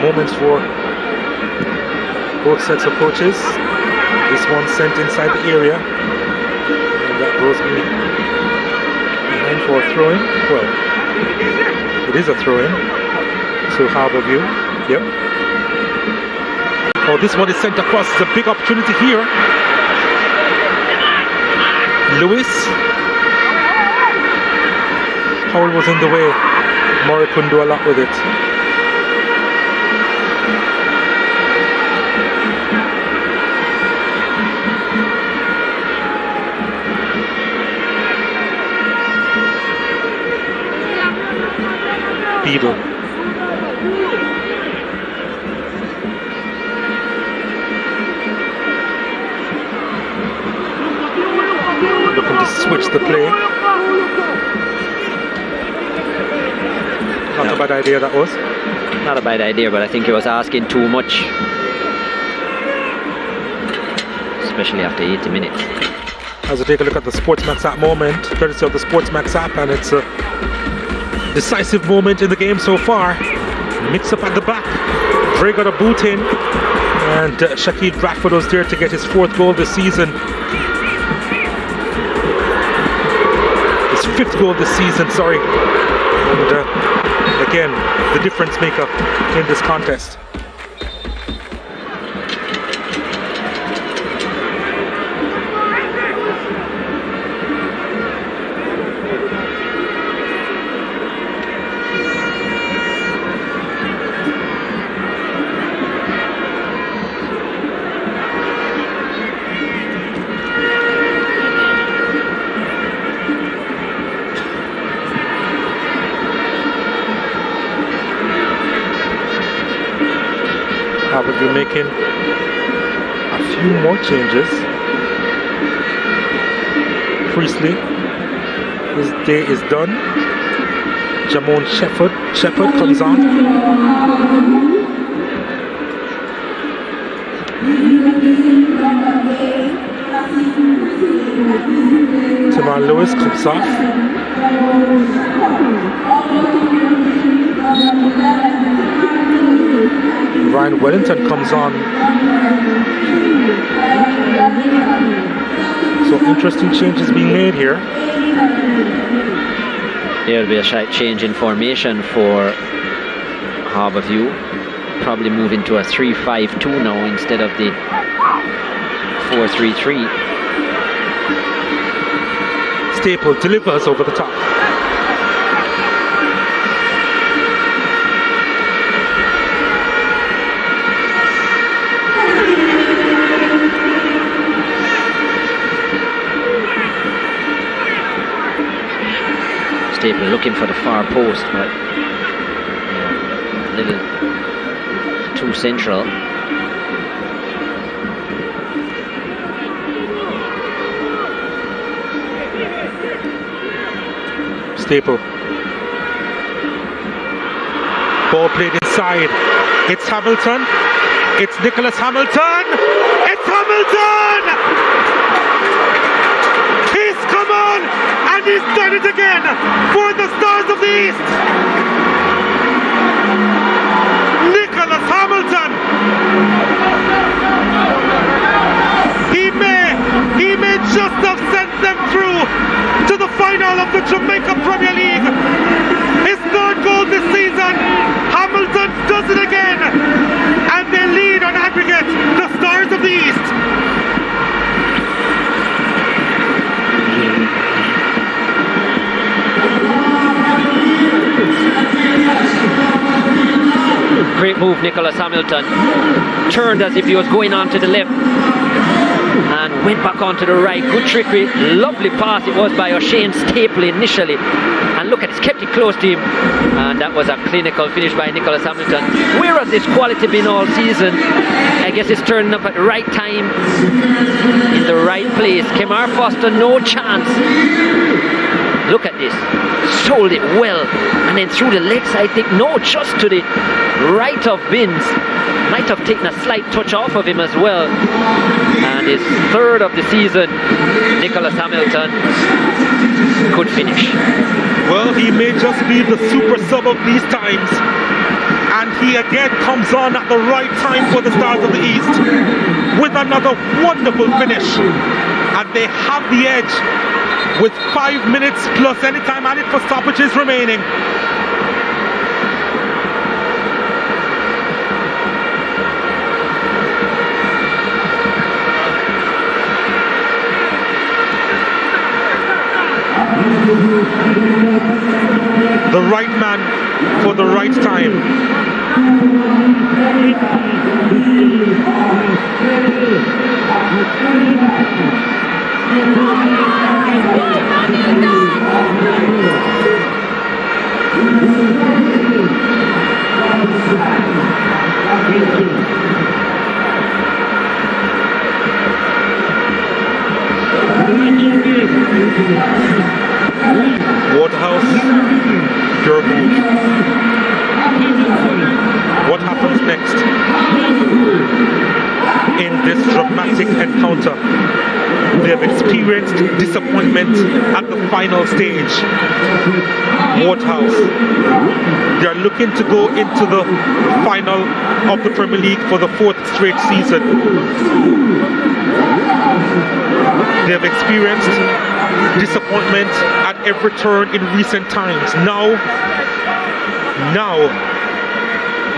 Moments for both sets of coaches. This one sent inside the area, and that goes behind for a throw-in. Well, it is a throw-in to Harbour view. Yep. Oh, this one is sent across. It's a big opportunity here. Lewis. Howell was in the way. Murray couldn't do a lot with it. Beadle. Looking to switch the play. Not a bad idea that was. Not a bad idea, but I think he was asking too much. Especially after 80 minutes. As we take a look at the SportsMax app moment, courtesy of the SportsMax app, and it's a decisive moment in the game so far. Mix up at the back. Dre got a boot in, and Shaquille Bradford was there to get his 4th goal this season. His 5th goal this season, sorry. And again, the difference maker in this contest. Will be making a few more changes. Priestley, his day is done. Jamon Shepherd comes on. Tamar Lewis comes off. Ryan Wellington comes on. So interesting changes being made here. There'll be a slight change in formation for Harbour View. Probably move into a 3-5-2 now instead of the 4-3-3. Staple delivers over the top. Staple looking for the far post, but a little too central. Staple. Ball played inside. It's Hamilton. It's Nicholas Hamilton. It's Hamilton! He's come on and he's done it again for the Stars of the East. Nicholas Hamilton. He may just have sent them through to the final of the Jamaica Premier League. His third goal this season. Hamilton does it again, and they lead on aggregate, the Stars of the East. Great move, Nicholas Hamilton. Turned as if he was going on to the left and went back onto the right. Good trickery, lovely pass it was by O'Shane Staple initially, and look at it, kept it close to him, and that was a clinical finish by Nicholas Hamilton. Where has this quality been all season? I guess it's turning up at the right time, in the right place. Kemar Foster, no chance. Look at this, sold it well, and then through the legs, I think, no, just to the right of Binns. Might have taken a slight touch off of him as well. And his third of the season, Nicholas Hamilton could finish. Well, he may just be the super sub of these times, and he again comes on at the right time for the Stars of the East with another wonderful finish, and they have the edge with 5 minutes plus any time added for stoppages remaining. The right man for the right time. Waterhouse, pure move. What happens next in this dramatic encounter? They have experienced disappointment at the final stage. Waterhouse, they are looking to go into the final of the Premier League for the 4th straight season. They have experienced disappointment at every turn in recent times. Now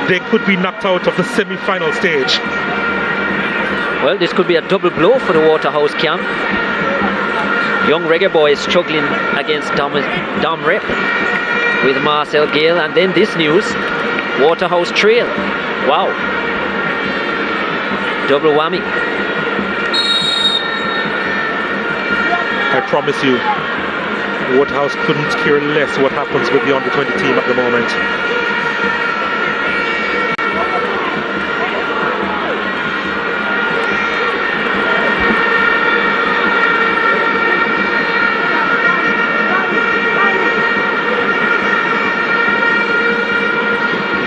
they could be knocked out of the semi-final stage. Well, this could be a double blow for the Waterhouse camp. Young Reggae Boys struggling against Dom Rep with Marcel Gale, and then this news, Waterhouse trail. Wow. Double whammy. I promise you, Waterhouse couldn't care less what happens with the under-20 team at the moment.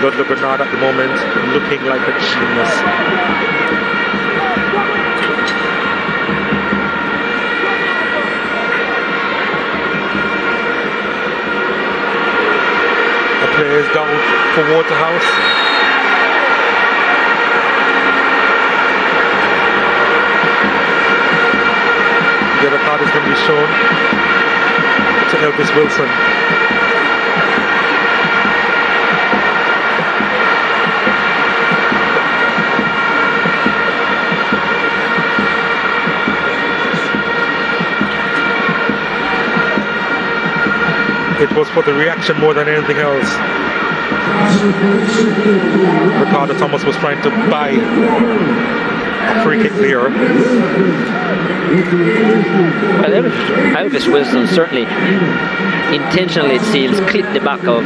Ludlow Bernard at the moment looking like a genius. is down for Waterhouse. The other card is going to be shown to Elvis Wilson. It was for the reaction more than anything else. Ricardo Thomas was trying to buy a free kick there. Well, Elvis Wilson certainly intentionally, it seems, clipped the back of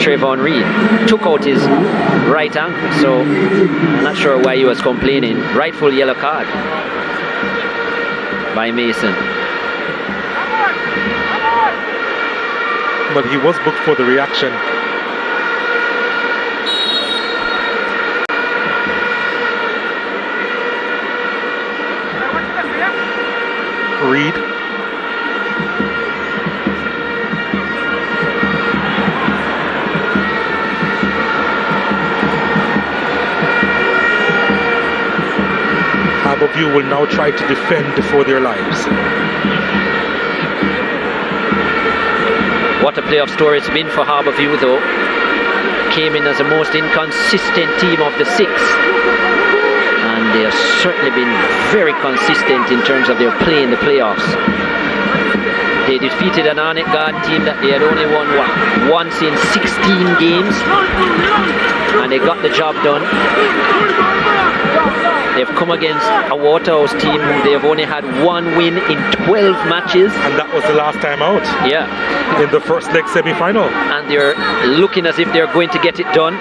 Trayvon Reed, took out his right ankle, so I'm not sure why he was complaining. Rightful yellow card by Mason. But he was booked for the reaction. Reed. Harbour View will now try to defend for their lives. What a playoff story it's been for Harbour View, though. Came in as the most inconsistent team of the six, and they have certainly been very consistent in terms of their play in the playoffs. They defeated an Arnett Garden team that they had only won once in 16 games, and they got the job done. They've come against a Waterhouse team who they have only had one win in 12 matches. And that was the last time out. Yeah. In the first leg semi-final. And they're looking as if they're going to get it done.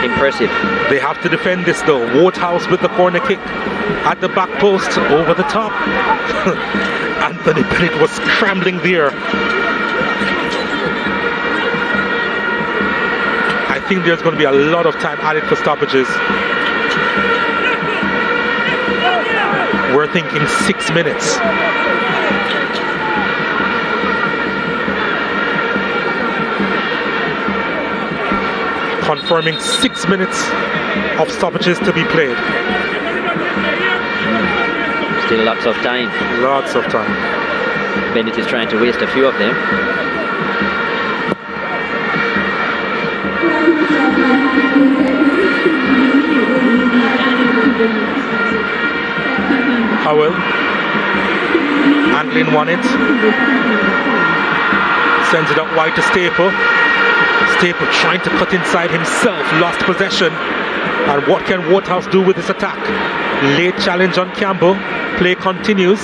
Impressive. They have to defend this though. Waterhouse with the corner kick at the back post, over the top. Anthony Bennett was scrambling there. I think there's going to be a lot of time added for stoppages. We're thinking 6 minutes. Confirming 6 minutes of stoppages to be played. Still lots of time. Lots of time. Bennett is trying to waste a few of them. Howell. Anglin won it. Sends it up wide to Staple. Staple trying to cut inside himself. Lost possession. And what can Waterhouse do with this attack? Late challenge on Campbell. Play continues.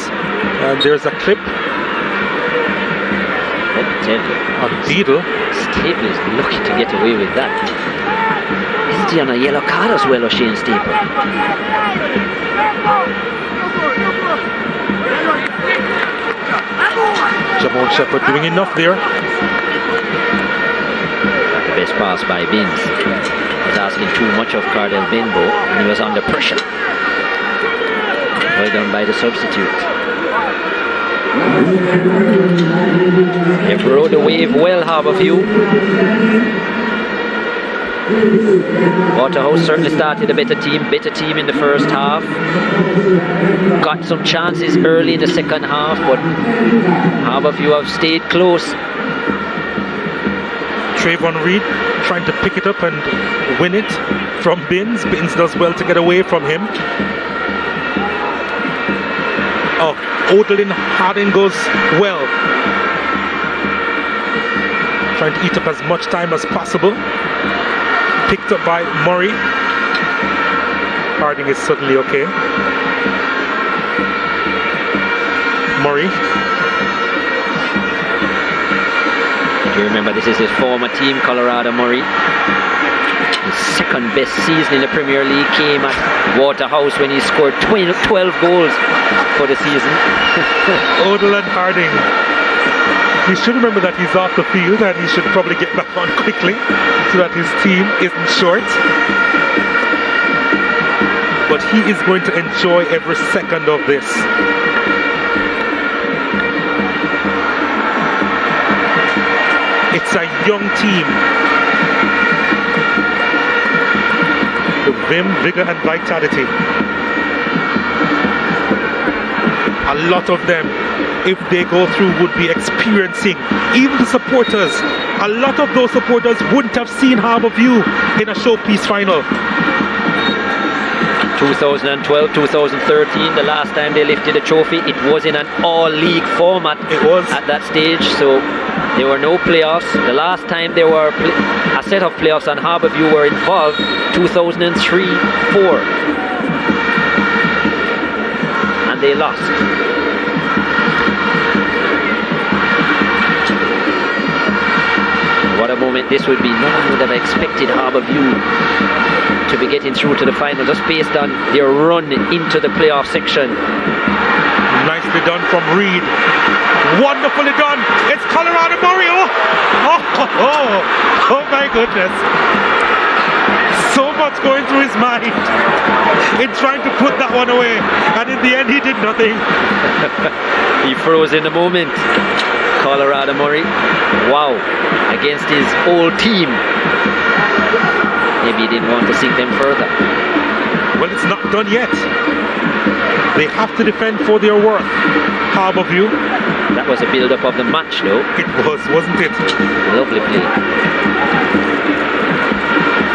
And there's a clip on Beadle. Staple is lucky to get away with that. Isn't he on a yellow card as well, O'Shane Staple? Jamon Shepherd doing enough there. The best pass by Binns. Was asking too much of Cardell Benbow, and he was under pressure. Well done by the substitute. They've rode the wave well, Harbour View. Waterhouse certainly started a better team in the first half. Got some chances early in the second half, but Harbour View have stayed close. Trayvon Reed trying to pick it up and win it from Binns. Binns does well to get away from him. Oh, Odlin Harding goes well. Trying to eat up as much time as possible. Picked up by Murray. Harding is suddenly okay. Murray. You remember this is his former team, Colorado Murray. His second best season in the Premier League came at Waterhouse when he scored 12 goals for the season. Odlin Harding. He should remember that he's off the field and he should probably get back on quickly so that his team isn't short. But he is going to enjoy every second of this. It's a young team. The vim, vigor and vitality. A lot of them, if they go through, would be experiencing, even the supporters, a lot of those supporters wouldn't have seen Harbour View in a showpiece final. 2012, 2013, the last time they lifted a trophy, it was in an all-league format. It was at that stage, so there were no playoffs. The last time there were a set of playoffs and Harbour View were involved, 2003-04, and they lost. What a moment this would be. No one would have expected Harbour View to be getting through to the final just based on their run into the playoff section. Nicely done from Reed. Wonderfully done. It's Colorado Murray. Oh my goodness. So much going through his mind in trying to put that one away, and in the end he did nothing. He froze in the moment. Colorado Murray, wow, against his old team. Maybe he didn't want to sink them further. Well, it's not done yet. They have to defend for their worth. Harbour View. That was a build-up of the match, though. It was, wasn't it? Lovely play.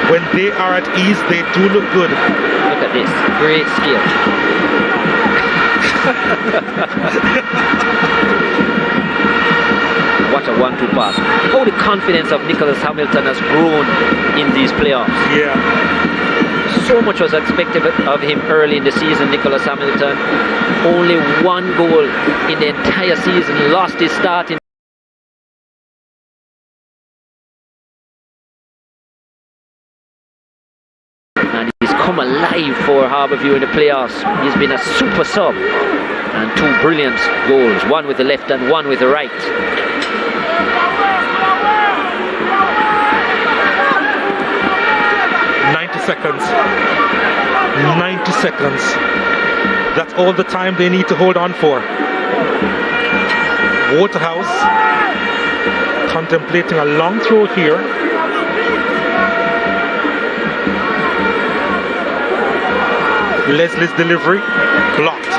When they are at ease, they do look good. Look at this. Great skill. What a 1-2 pass. How the confidence of Nicholas Hamilton has grown in these playoffs. Yeah. So much was expected of him early in the season, Nicholas Hamilton. Only one goal in the entire season. Lost his start in and he's come alive for Harbour View in the playoffs. He's been a super sub. And two brilliant goals, one with the left and one with the right. Seconds. 90 seconds. That's all the time they need to hold on for. Waterhouse contemplating a long throw here. Leslie's delivery blocked.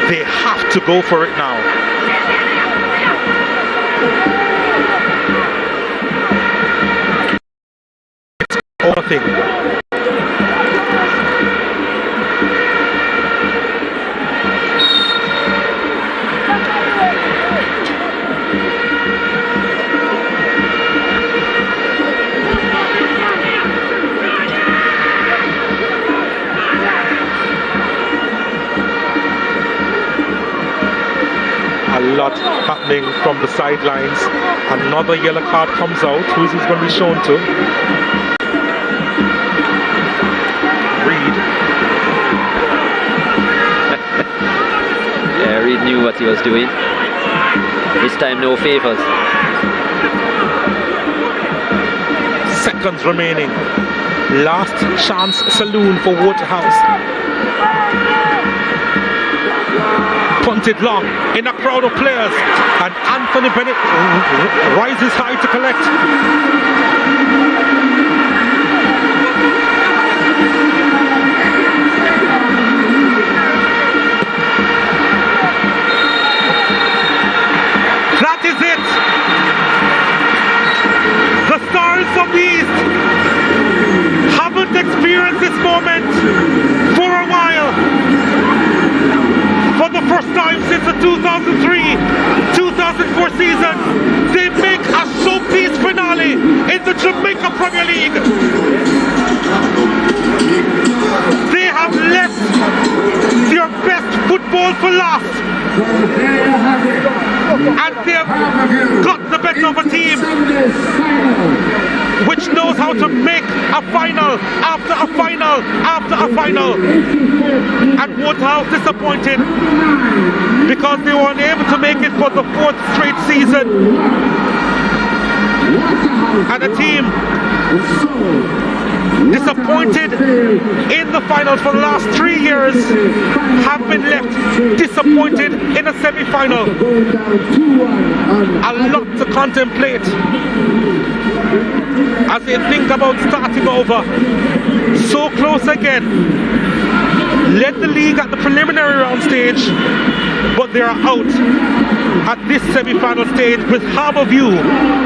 They have to go for it now. Nothing. A lot happening from the sidelines. Another yellow card comes out. Who is this going to be shown to? Yeah, Reed knew what he was doing. This time no favours. Seconds remaining. Last chance saloon for Waterhouse. Punted long in a crowd of players, and Anthony Bennett rises high to collect. That is it. The Stars of the East haven't experienced this moment for a while. For the first time since the 2003-2004 season, they make a showpiece finale in the Jamaica Premier League. They have left their best football for last, and they have got the better of a team which knows how to make a final after a final after a final. And Waterhouse disappointed because they were unable to make it for the fourth straight season. And a team disappointed in the finals for the last 3 years have been left disappointed in a semi-final. A lot to contemplate as they think about starting over. So close again. Led the league at the preliminary round stage, but they are out at this semi-final stage with Harbour View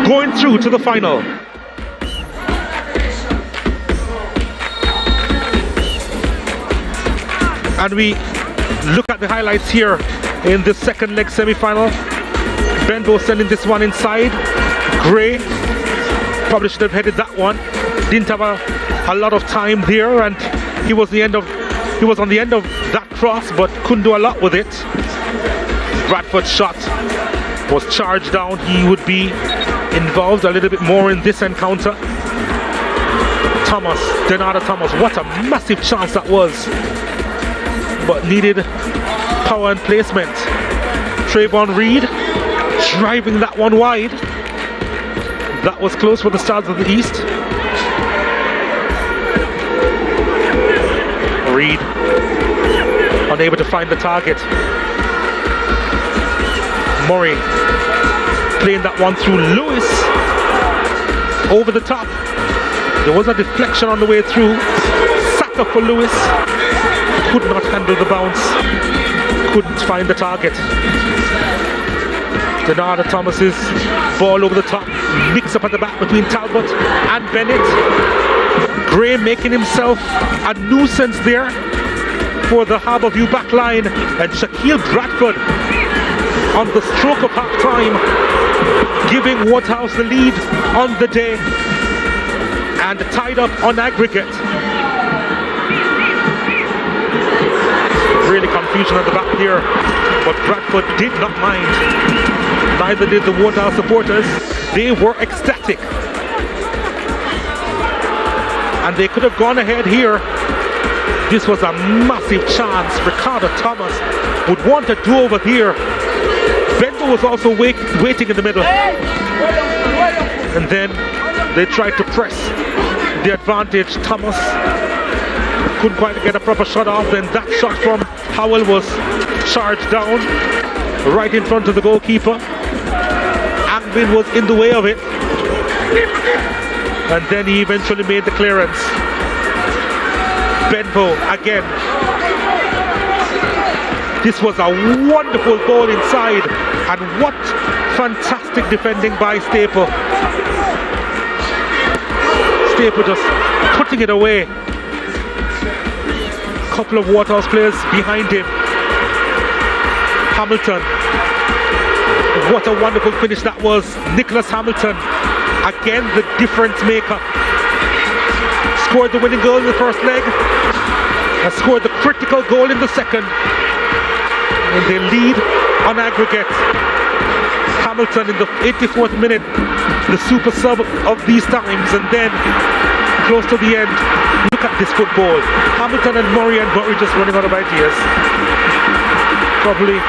going through to the final. And we look at the highlights here in the second leg semi-final. Bentnow sending this one inside. Gray probably should have headed that one. Didn't have a lot of time there, and he was on the end of that cross, but couldn't do a lot with it. Bradford's shot was charged down. He would be involved a little bit more in this encounter. Denada Thomas, what a massive chance that was, but needed power and placement. Trayvon Reed driving that one wide. That was close for the Stars of the East. Reed unable to find the target. Murray playing that one through Lewis over the top. There was a deflection on the way through. Saka for Lewis. Could not handle the bounce. Couldn't find the target. Denada Thomas's ball over the top. Mix up at the back between Talbot and Bennett. Gray making himself a nuisance there for the Harbour View back line, and Shaquille Bradford on the stroke of half time giving Waterhouse the lead on the day, and tied up on aggregate. Really confusion at the back here, but Bradford did not mind. Neither did the Waterhouse supporters. They were ecstatic. And they could have gone ahead here. This was a massive chance. Ricardo Thomas would want a do-over here. Bentnow was also waiting in the middle. And then they tried to press the advantage. Thomas couldn't quite get a proper shot off. Then that shot from Howell was charged down right in front of the goalkeeper. Angvin was in the way of it. And then he eventually made the clearance. Bentnow again. This was a wonderful goal inside, and what fantastic defending by Staple. Staple just putting it away. Couple of Waterhouse players behind him. Hamilton. What a wonderful finish that was. Nicholas Hamilton. Again, the difference maker. Scored the winning goal in the first leg and scored the critical goal in the second. And they lead on aggregate. Hamilton in the 84th minute, the super sub of these times, and then close to the end. Look at this football. Hamilton and Murray just running out of ideas. Probably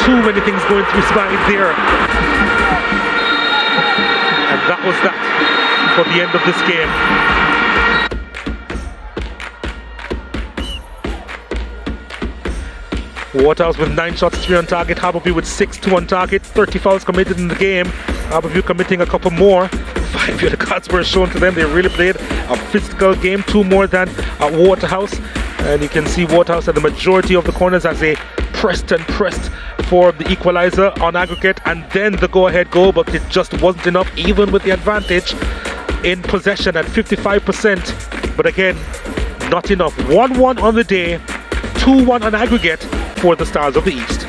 too many things going through his mind there. And that was that for the end of this game. Waterhouse with 9 shots, 3 on target. Harbour View with 6, 2 on target. 30 fouls committed in the game. Harbour View committing a couple more. 5 yellow cards were shown to them. They really played a physical game, 2 more than Waterhouse. And you can see Waterhouse at the majority of the corners as they pressed and pressed for the equalizer on aggregate, and then the go-ahead goal, but it just wasn't enough, even with the advantage in possession at 55%. But again, not enough. 1-1 on the day, 2-1 on aggregate for the Stars of the East.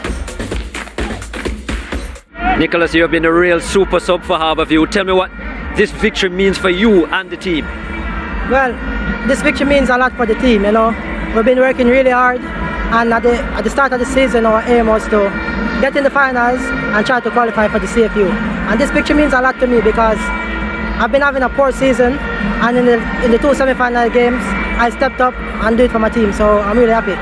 Nicholas, you have been a real super sub for Harbour View. Tell me what this victory means for you and the team. Well, this victory means a lot for the team, you know. We've been working really hard, and at the start of the season our aim was to get in the finals and try to qualify for the CFU. And this victory means a lot to me because I've been having a poor season, and in the 2 semi-final games I stepped up and did it for my team, so I'm really happy.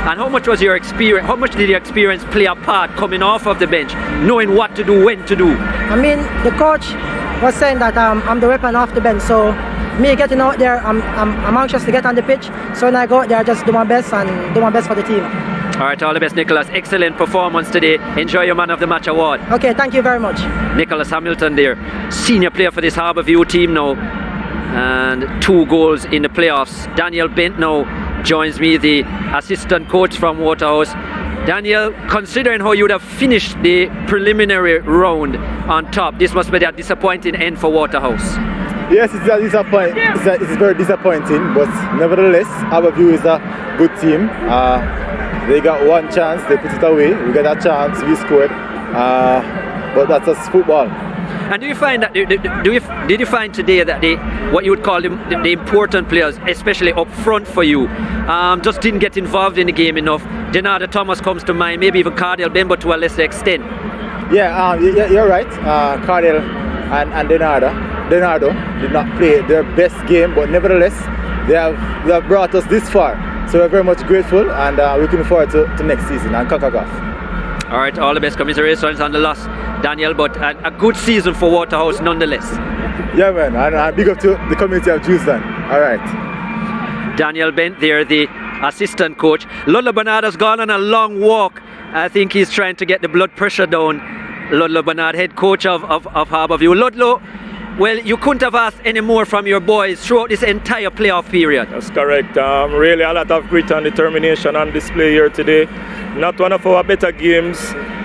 And how much was your experience, how much did your experience play a part coming off of the bench, knowing what to do, when to do? I mean, the coach was saying that I'm the weapon off the bench. So me getting out there, I'm anxious to get on the pitch. So when I go out there, I just do my best and do my best for the team. All right, all the best, Nicholas. Excellent performance today. Enjoy your Man of the Match award. Okay, thank you very much. Nicholas Hamilton there, senior player for this Harbour team now, and 2 goals in the playoffs. Daniel Bentnow joins me, the assistant coach from Waterhouse. Daniel, considering how you would have finished the preliminary round on top, this must be a disappointing end for Waterhouse. Yes, it's it's very disappointing, but nevertheless, Harbour is a good team. They got one chance, they put it away. We got a chance, we scored, but that's just football. And do you find that did you find today that what you would call the important players, especially up front for you, just didn't get involved in the game enough? Denardo Thomas comes to mind, maybe even Cardell Bembo to a lesser extent. Yeah, you're right. Cardell and Denardo did not play their best game, but nevertheless, they have brought us this far. So we're very much grateful, and we're looking forward to next season and Kakagaf. All right, all the best. Commiserations on the loss, Daniel, but a good season for Waterhouse nonetheless. Yeah, man, and big up to the community of Jewston. All right. Daniel Bent there, the assistant coach. Ludlow Bernard has gone on a long walk. I think he's trying to get the blood pressure down. Ludlow Bernard, head coach of Harbour. Ludlow, well, you couldn't have asked any more from your boys throughout this entire playoff period. That's correct. Really a lot of grit and determination on display here today. Not one of our better games.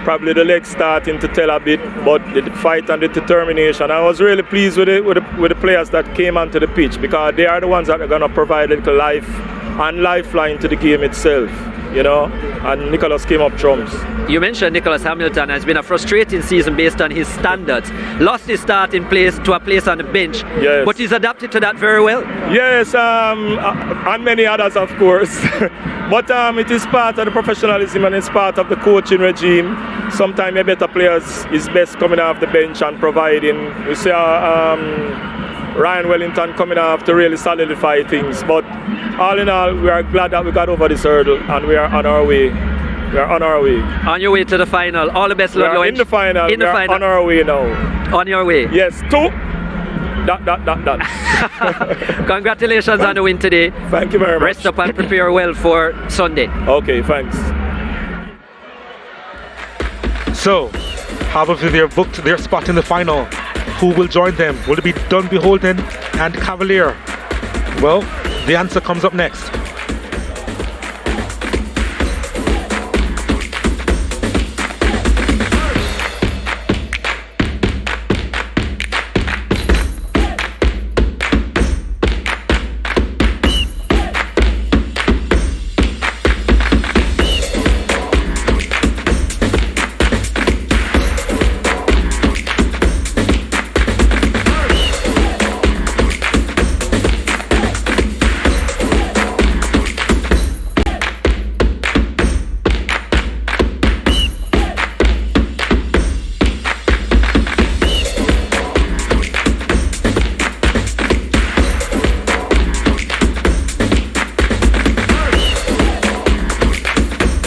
Probably the legs starting to tell a bit, but the fight and the determination. I was really pleased with the players that came onto the pitch, because they are the ones that are going to provide a little life and lifeline to the game itself. You know, and Nicholas came up trumps. You mentioned Nicholas Hamilton has been a frustrating season based on his standards. Lost his starting place to a place on the bench, yes, but he's adapted to that very well. Yes, and many others, of course. But it is part of the professionalism and it's part of the coaching regime. Sometimes a better players is best coming off the bench and providing. We see Ryan Wellington coming off to really solidify things. But all in all, we are glad that we got over this hurdle and we are on our way. We are on our way. On your way to the final. All the best, we are in the final. In the final. On our way now. On your way. Yes, to. Congratulations on the win today. Thank you very much. Rest up and prepare well for Sunday. Okay, thanks. So, Harbour have booked their spot in the final. Who will join them? Will it be Dunbeholden and Cavalier? Well, the answer comes up next.